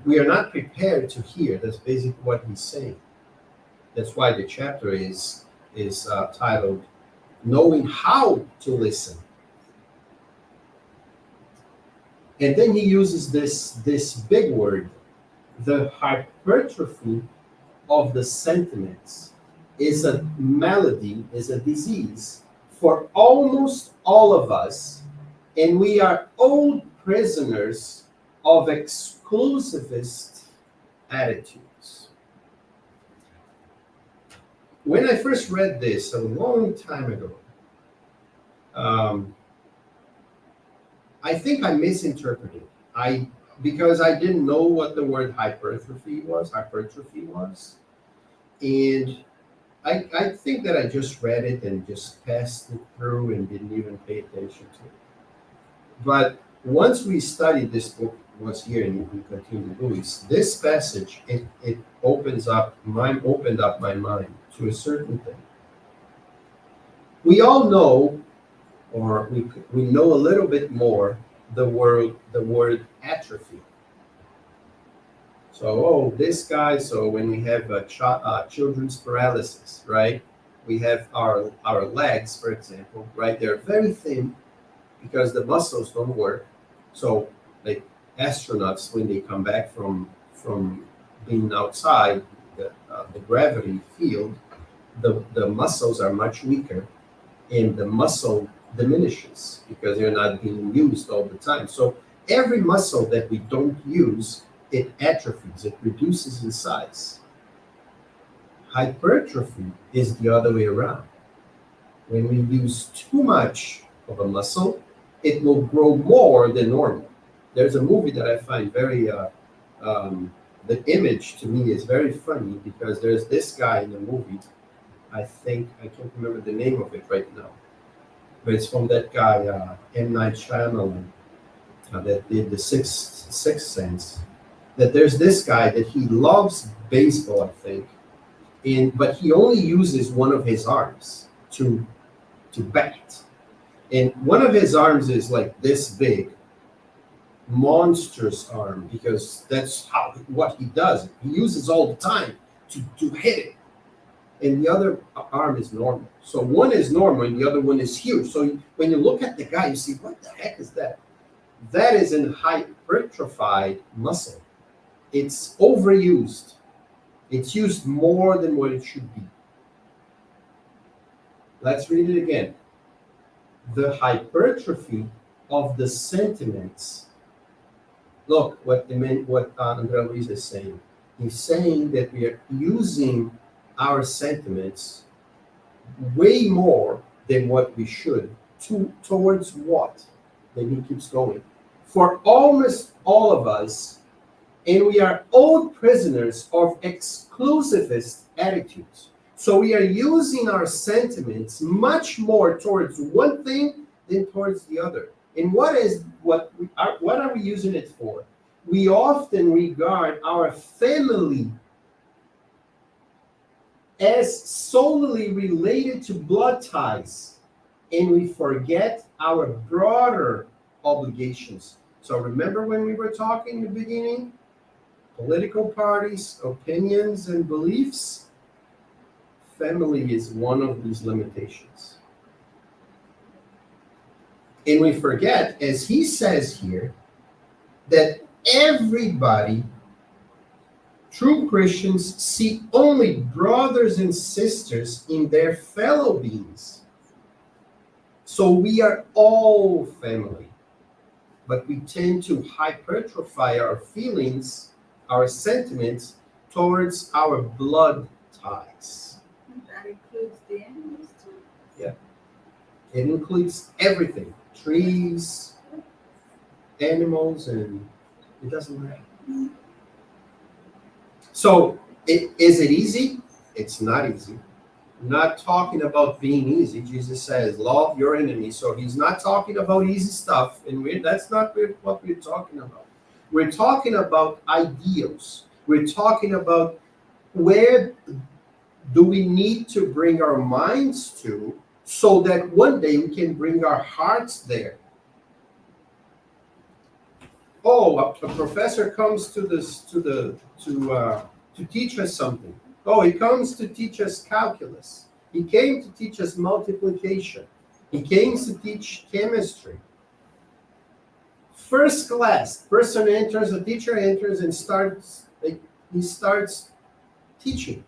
We are not prepared to hear. That's basically what he's saying. That's why the chapter is titled Knowing How to Listen. And then he uses this big word, the hypertrophy of the sentiments is a malady, is a disease for almost all of us, and we are old prisoners of exclusivist attitudes. When I first read this a long time ago, I think I misinterpreted. Because I didn't know what the word hypertrophy was, and I think that I just read it and just passed it through and didn't even pay attention to it. But once we studied this book, was here and we continue to do this passage, it opened up my mind to a certain thing. We all know, or we know a little bit more, the word atrophy. So, oh, this guy, so when we have children's paralysis, right? We have our legs, for example, right? They're very thin because the muscles don't work. So, like astronauts, when they come back from being outside the gravity field, the muscles are much weaker, and the muscle diminishes because they're not being used all the time. So every muscle that we don't use, it atrophies, it reduces in size. Hypertrophy is the other way around. When we use too much of a muscle, it will grow more than normal. There's a movie that I find very, the image to me is very funny because there's this guy in the movie. I think, I can't remember the name of it right now, but it's from that guy, M. Night Shyamalan, that did the Sixth Sense. That there's this guy that he loves baseball, I think, but he only uses one of his arms to bat. And one of his arms is like this big, monstrous arm, because that's what he does. He uses all the time to hit it. And the other arm is normal. So one is normal and the other one is huge. So when you look at the guy, you see, what the heck is that? That is an hypertrophied muscle. It's overused. It's used more than what it should be. Let's read it again. The hypertrophy of the sentiments. Look what André Luiz is saying. He's saying that we are using our sentiments way more than what we should towards what? Then he keeps going. For almost all of us, and we are all prisoners of exclusivist attitudes. So we are using our sentiments much more towards one thing than towards the other. And what are we using it for? We often regard our family as solely related to blood ties, and we forget our broader obligations. So remember when we were talking in the beginning? Political parties, opinions, and beliefs? Family is one of these limitations. And we forget, as he says here, that everybody, true Christians, see only brothers and sisters in their fellow beings. So we are all family, but we tend to hypertrophy our feelings, our sentiments towards our blood ties. That includes the animals too. Yeah. It includes everything. Trees, animals, and it doesn't matter. So, is it easy? It's not easy. Not talking about being easy. Jesus says, love your enemy. So he's not talking about easy stuff, and that's not what we're talking about. We're talking about ideals. We're talking about where do we need to bring our minds to so that one day we can bring our hearts there. Oh, a professor comes to teach us something. Oh, he comes to teach us calculus. He came to teach us multiplication. He came to teach chemistry. First class, person enters, the teacher enters and starts teaching.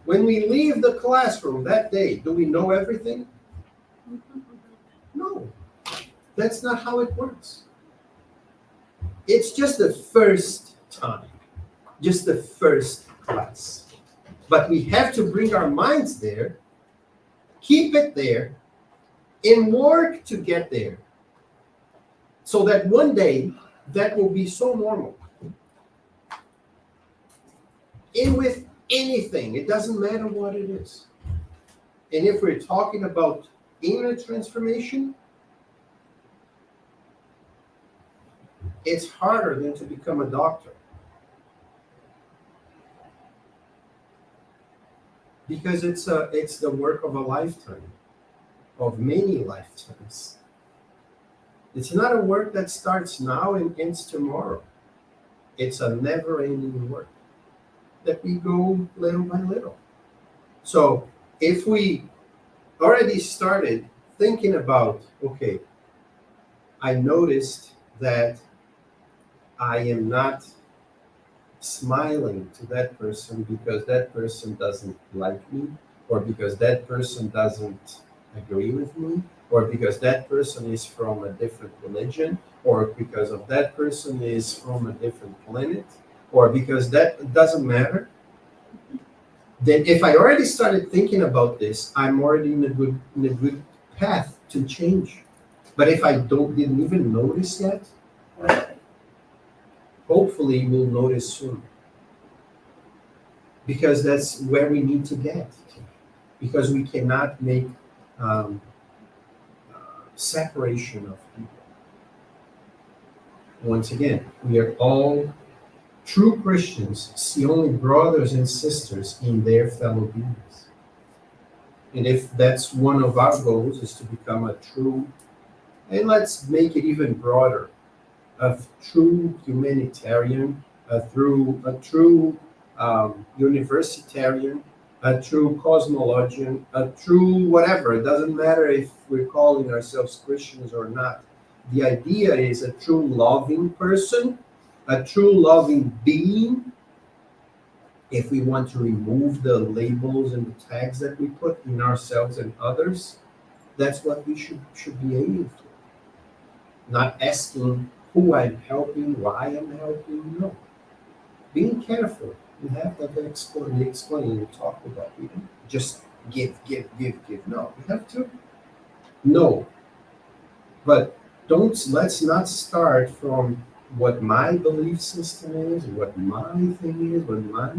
When we leave the classroom that day, do we know everything? No, that's not how it works. It's just the first time, just the first class. But we have to bring our minds there, keep it there, and work to get there. So that one day, that will be so normal. And with anything, it doesn't matter what it is. And if we're talking about inner transformation, it's harder than to become a doctor. Because it's the work of a lifetime, of many lifetimes. It's not a work that starts now and ends tomorrow. It's a never-ending work that we go little by little. So if we already started thinking about, okay, I noticed that I am not smiling to that person because that person doesn't like me, or because that person doesn't agree with me, or because that person is from a different religion, or because of that person is from a different planet, or because that doesn't matter. Then if I already started thinking about this, I'm already in a good path to change. But if I didn't even notice yet, hopefully we'll notice soon. Because that's where we need to get. Because we cannot make um, separation of people. Once again, we are all true Christians, see only brothers and sisters in their fellow beings. And if that's one of our goals, is to become a true, and let's make it even broader, a true humanitarian, a true universitarian, a true cosmologian, a true whatever. It doesn't matter if we're calling ourselves Christians or not. The idea is a true loving person, a true loving being. If we want to remove the labels and the tags that we put in ourselves and others, that's what we should be aiming for. Not asking who I'm helping, why I'm helping, no. Being careful. You have to explain and talk about it. Just give. No, you have to know. But let's not start from what my belief system is, what my thing is,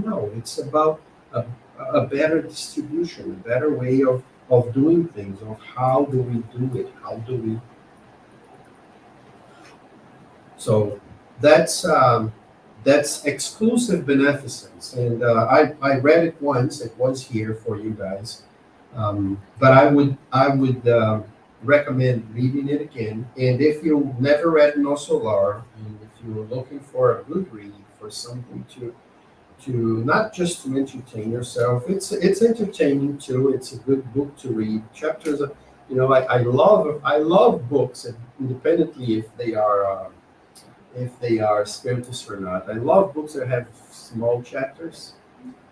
no. It's about a better distribution, a better way of doing things, of how do we do it, how do we. So that's exclusive beneficence, and I read it once. It was here for you guys, but I would recommend reading it again. And if you never read No Solar, and if you're looking for a good read, for something to not just to entertain yourself, it's entertaining too. It's a good book to read. Chapters of, I love books, independently if they are spiritist or not. I love books that have small chapters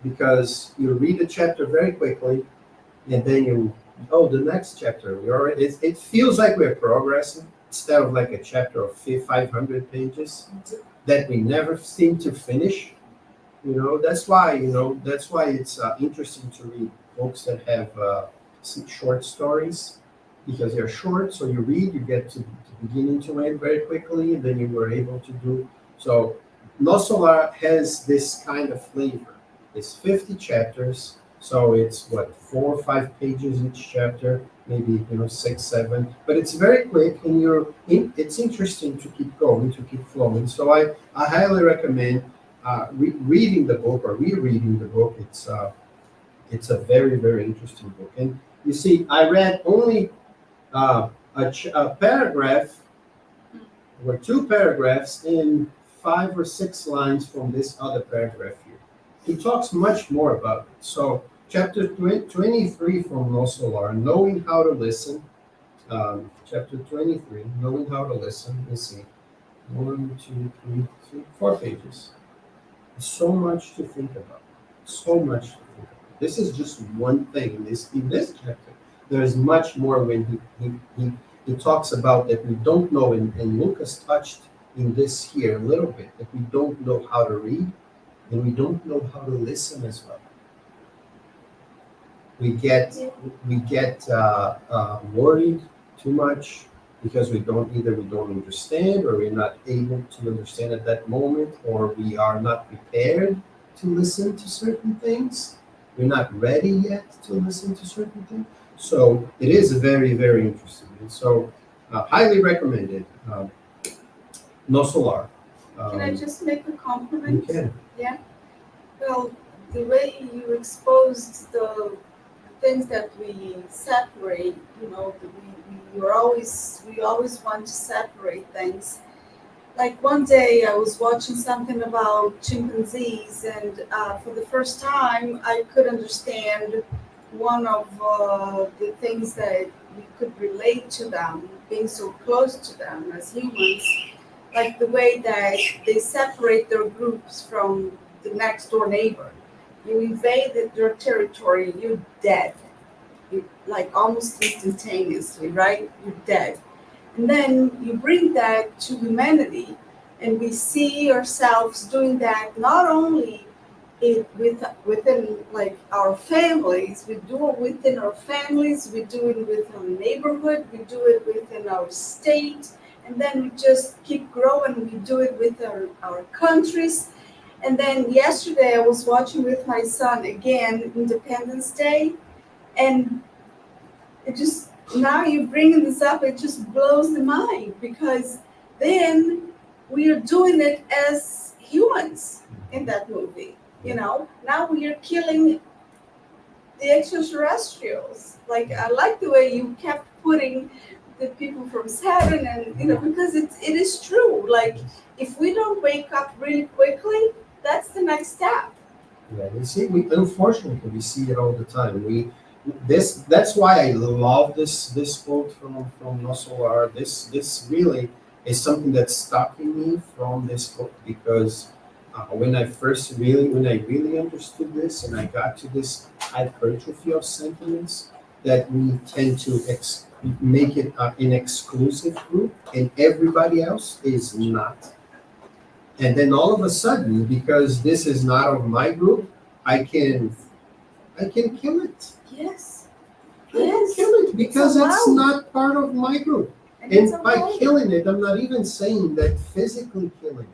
because you read a chapter very quickly and then the next chapter. It feels like we're progressing instead of like a chapter of 500 pages that we never seem to finish. That's why it's interesting to read books that have some short stories because they're short. So you read, you get to the beginning to end very quickly, and then you were able to do so. No Solar has this kind of flavor. It's 50 chapters, so it's what 4 or 5 pages each chapter, maybe 6, 7. But it's very quick, and it's interesting to keep going, to keep flowing. So I highly recommend reading the book or rereading the book. It's a very, very interesting book. And you see, I read only a paragraph or 2 paragraphs in 5 or 6 lines from this other paragraph here. He talks much more about it. So chapter 23 from No Solar, knowing how to listen. Chapter 23, knowing how to listen. Let's see. 1, 2, 3, 4 pages. So much to think about. So much to think about. This is just one thing in this chapter. There's much more when he talks about that we don't know, and Lucas touched in this here a little bit, that we don't know how to read and we don't know how to listen as well. We get worried too much because we don't understand, or we're not able to understand at that moment, or we are not prepared to listen to certain things. We're not ready yet to listen to certain things. So it is very, very interesting. And so highly recommended. No Solar. Can I just make a You compliment? can. Yeah. Well, the way you exposed the things that we separate, we always want to separate things. like one day I was watching something about chimpanzees, and for the first time I could understand one of the things that we could relate to them, being so close to them as humans, like the way that they separate their groups from the next door neighbor. You invaded their territory, you're dead. You, like almost instantaneously, right? You're dead. And then you bring that to humanity, and we see ourselves doing that not only within like our families, we do it within our families, we do it within our neighborhood, we do it within our state, and then we just keep growing, we do it with our countries. And then yesterday I was watching with my son again Independence Day, and it just, now you're bringing this up, it just blows the mind, because then we are doing it as humans in that movie. Now we are killing the extraterrestrials. Like, I like the way you kept putting the people from Saturn, and because it is true. Like, if we don't wake up really quickly, that's the next step. Yeah, we unfortunately we see it all the time. That's why I love this quote from Nosolar. This really is something that stuck in me from this book, because when I really understood this, and I got to this hypertrophy of sentiments, that we tend to make it an exclusive group and everybody else is not. And then all of a sudden, because this is not of my group, I can kill it. Yes. I can kill it because it's not part of my group. And by killing it, I'm not even saying that physically killing it.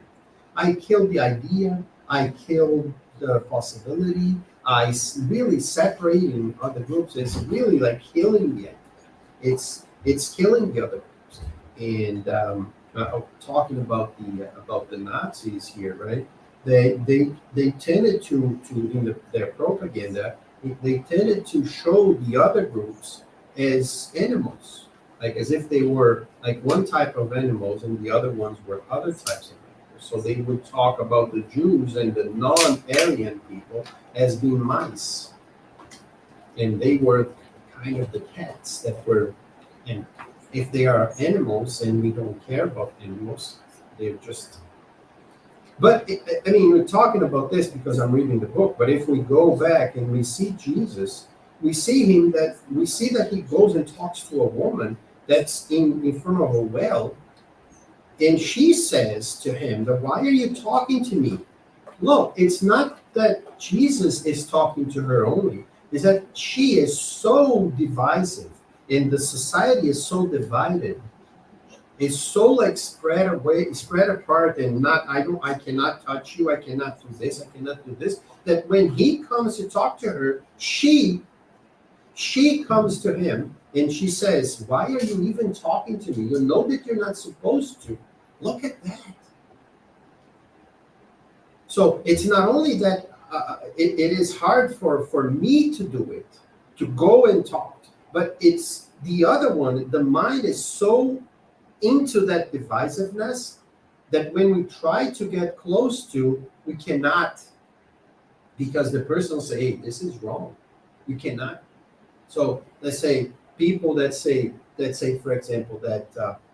I kill the idea, I kill the possibility, really separating other groups is really like killing the idea. It's killing the other groups. And talking about the Nazis here, right? They tended to in their propaganda, they tended to show the other groups as animals, like as if they were like one type of animals and the other ones were other types of animals. So they would talk about the Jews and the non-Aryan people as being mice, and they were kind of the cats that were. And if they are animals and we don't care about animals, they're just. But I mean, we're talking about this because I'm reading the book. But if we go back and we see Jesus, we see that he goes and talks to a woman that's in front of a well, and she says to him, "Why are you talking to me?" Look, it's not that Jesus is talking to her only; it's that she is so divisive, and the society is so divided. It's so like spread apart, and I cannot touch you, I cannot do this, I cannot do this. That when he comes to talk to her, she comes to him and she says, "Why are you even talking to me? You know that you're not supposed to." Look at that. So it's not only that it is hard for me to do it, to go and talk, but it's the other one. The mind is so into that divisiveness that when we try to get close to, we cannot, because the person will say, "Hey, this is wrong." You cannot. So let's say people that say, for example, that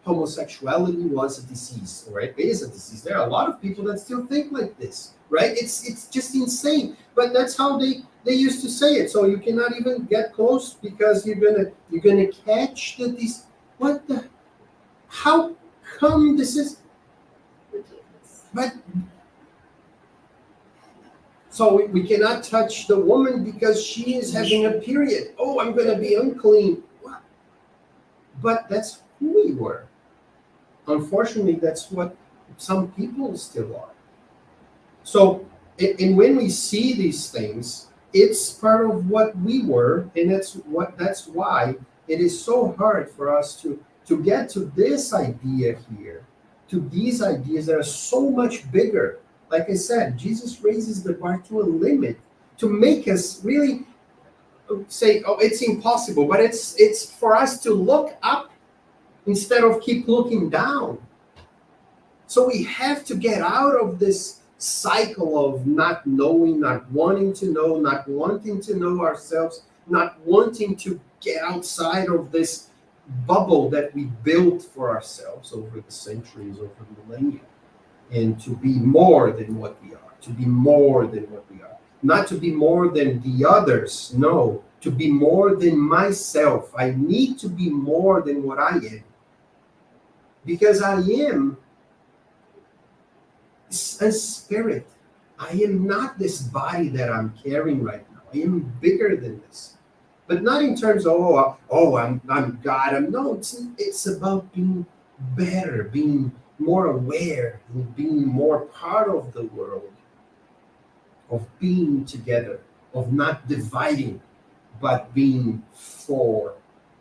homosexuality was a disease, right? It is a disease. There are a lot of people that still think like this, right? It's just insane. But that's how they used to say it. So you cannot even get close because you're gonna catch the disease. What the? How come this is? But so we cannot touch the woman because she is having a period. Oh, I'm going to be unclean. What? But that's who we were. Unfortunately, that's what some people still are. So, and when we see these things, it's part of what we were, and that's why it is so hard for us to get to this idea here, to these ideas that are so much bigger. Like I said, Jesus raises the bar to a limit to make us really say, "Oh, it's impossible," but it's for us to look up instead of keep looking down. So we have to get out of this cycle of not knowing, not wanting to know, not wanting to know ourselves, not wanting to get outside of this bubble that we built for ourselves over the centuries, over millennia, and to be more than what we are, to be more than what we are. Not to be more than the others, no, to be more than myself. I need to be more than what I am. Because I am a spirit. I am not this body that I'm carrying right now. I am bigger than this. But not in terms of, I'm God. No, it's about being better, being more aware, and being more part of the world, of being together, of not dividing, but being for.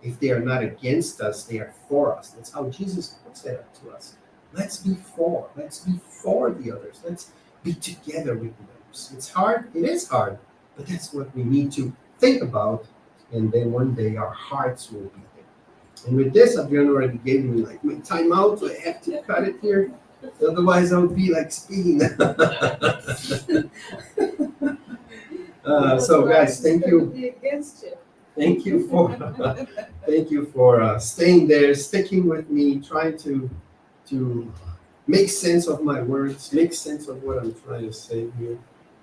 If they are not against us, they are for us. That's how Jesus puts it to us. Let's be for. Let's be for the others. Let's be together with the others. It's hard. It is hard. But that's what we need to think about. And then one day our hearts will be there. And with this, Adriano already gave me like my time out, so I have to cut it here. Otherwise, I would be like speaking. So guys, thank you. Thank you for staying there, sticking with me, trying to make sense of my words, make sense of what I'm trying to say here.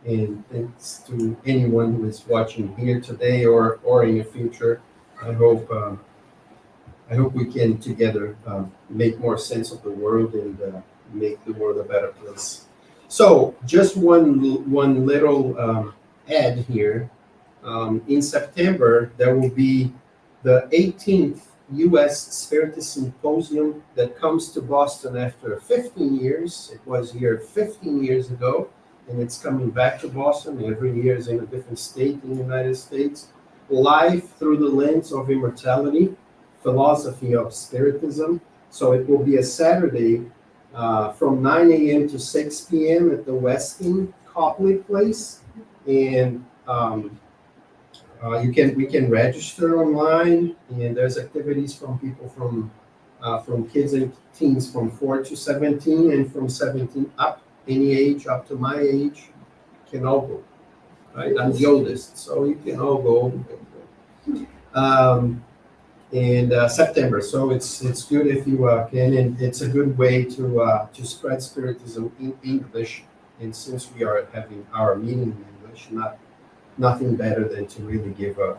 And thanks to anyone who is watching here today or in the future. I hope we can together make more sense of the world and make the world a better place. So just one little ad here. In September, there will be the 18th U.S. Spiritism Symposium that comes to Boston after 15 years. It was here 15 years ago, and it's coming back to Boston. Every year is in a different state in the United States. Life through the lens of immortality, philosophy of Spiritism. So it will be a Saturday from 9 a.m. to 6 p.m. at the Westin Copley Place. And we can register online, and there's activities from people from kids and teens from 4 to 17 and from 17 up, any age up to my age, can all go. Right, I'm the oldest, so you can all go. And September, so it's good if you can, and it's a good way to spread Spiritism in English. And since we are having our meeting in English, nothing better than to really give a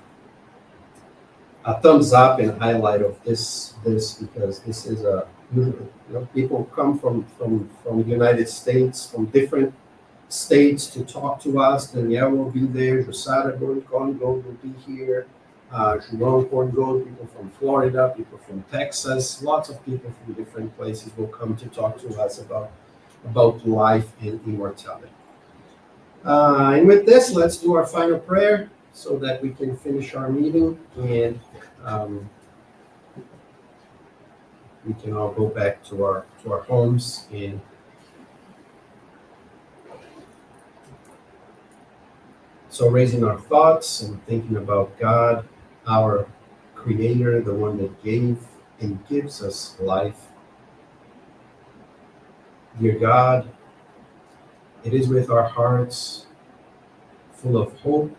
thumbs up and highlight of this because this is people come from the United States, from different states to talk to us. Danielle will be there, Josara Congo will be here, João Congo, people from Florida, people from Texas, lots of people from different places will come to talk to us about life and immortality. And with this, let's do our final prayer so that we can finish our meeting, and we can all go back to our homes. And so raising our thoughts and thinking about God, our Creator, the one that gave and gives us life. Dear God, it is with our hearts full of hope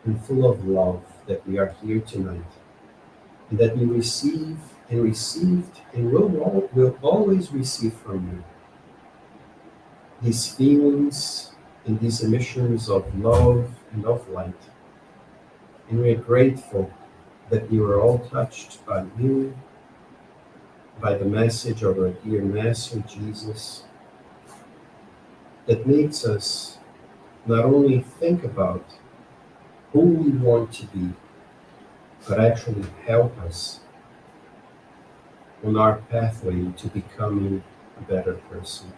and full of love that we are here tonight, and that we receive and received and will always receive from you these feelings and these emissions of love and of light. And we are grateful that we were all touched by you, by the message of our dear Master Jesus, that makes us not only think about who we want to be, but actually help us on our pathway to becoming a better person.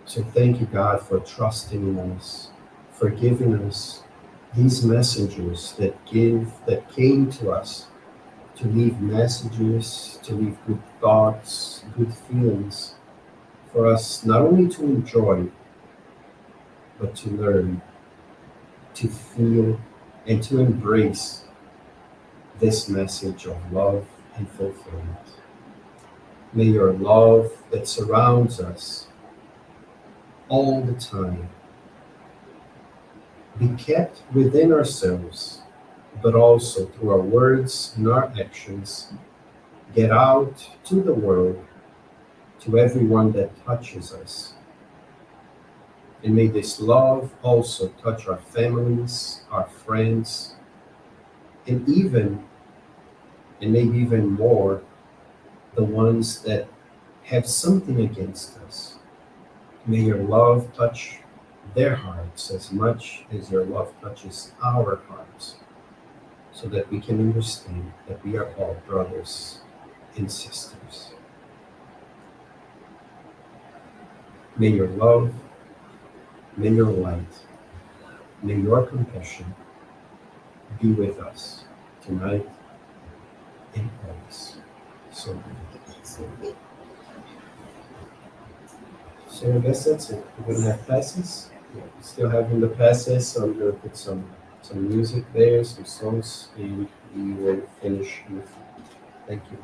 So thank you, God, for trusting in us, for giving us these messengers that came to us to leave messages, to leave good thoughts, good feelings, for us not only to enjoy, but to learn, to feel, and to embrace this message of love and fulfillment. May your love that surrounds us all the time be kept within ourselves, but also through our words and our actions, get out to the world, to everyone that touches us. And may this love also touch our families, our friends, and maybe even more, the ones that have something against us. May your love touch their hearts as much as your love touches our hearts, so that we can understand that we are all brothers and sisters. May your love, may your light, may your compassion be with us tonight and always. So I guess that's it. We're gonna have passes. Yeah, still having the passes, so I'm gonna put some music there, some songs, and we will finish with. Thank you.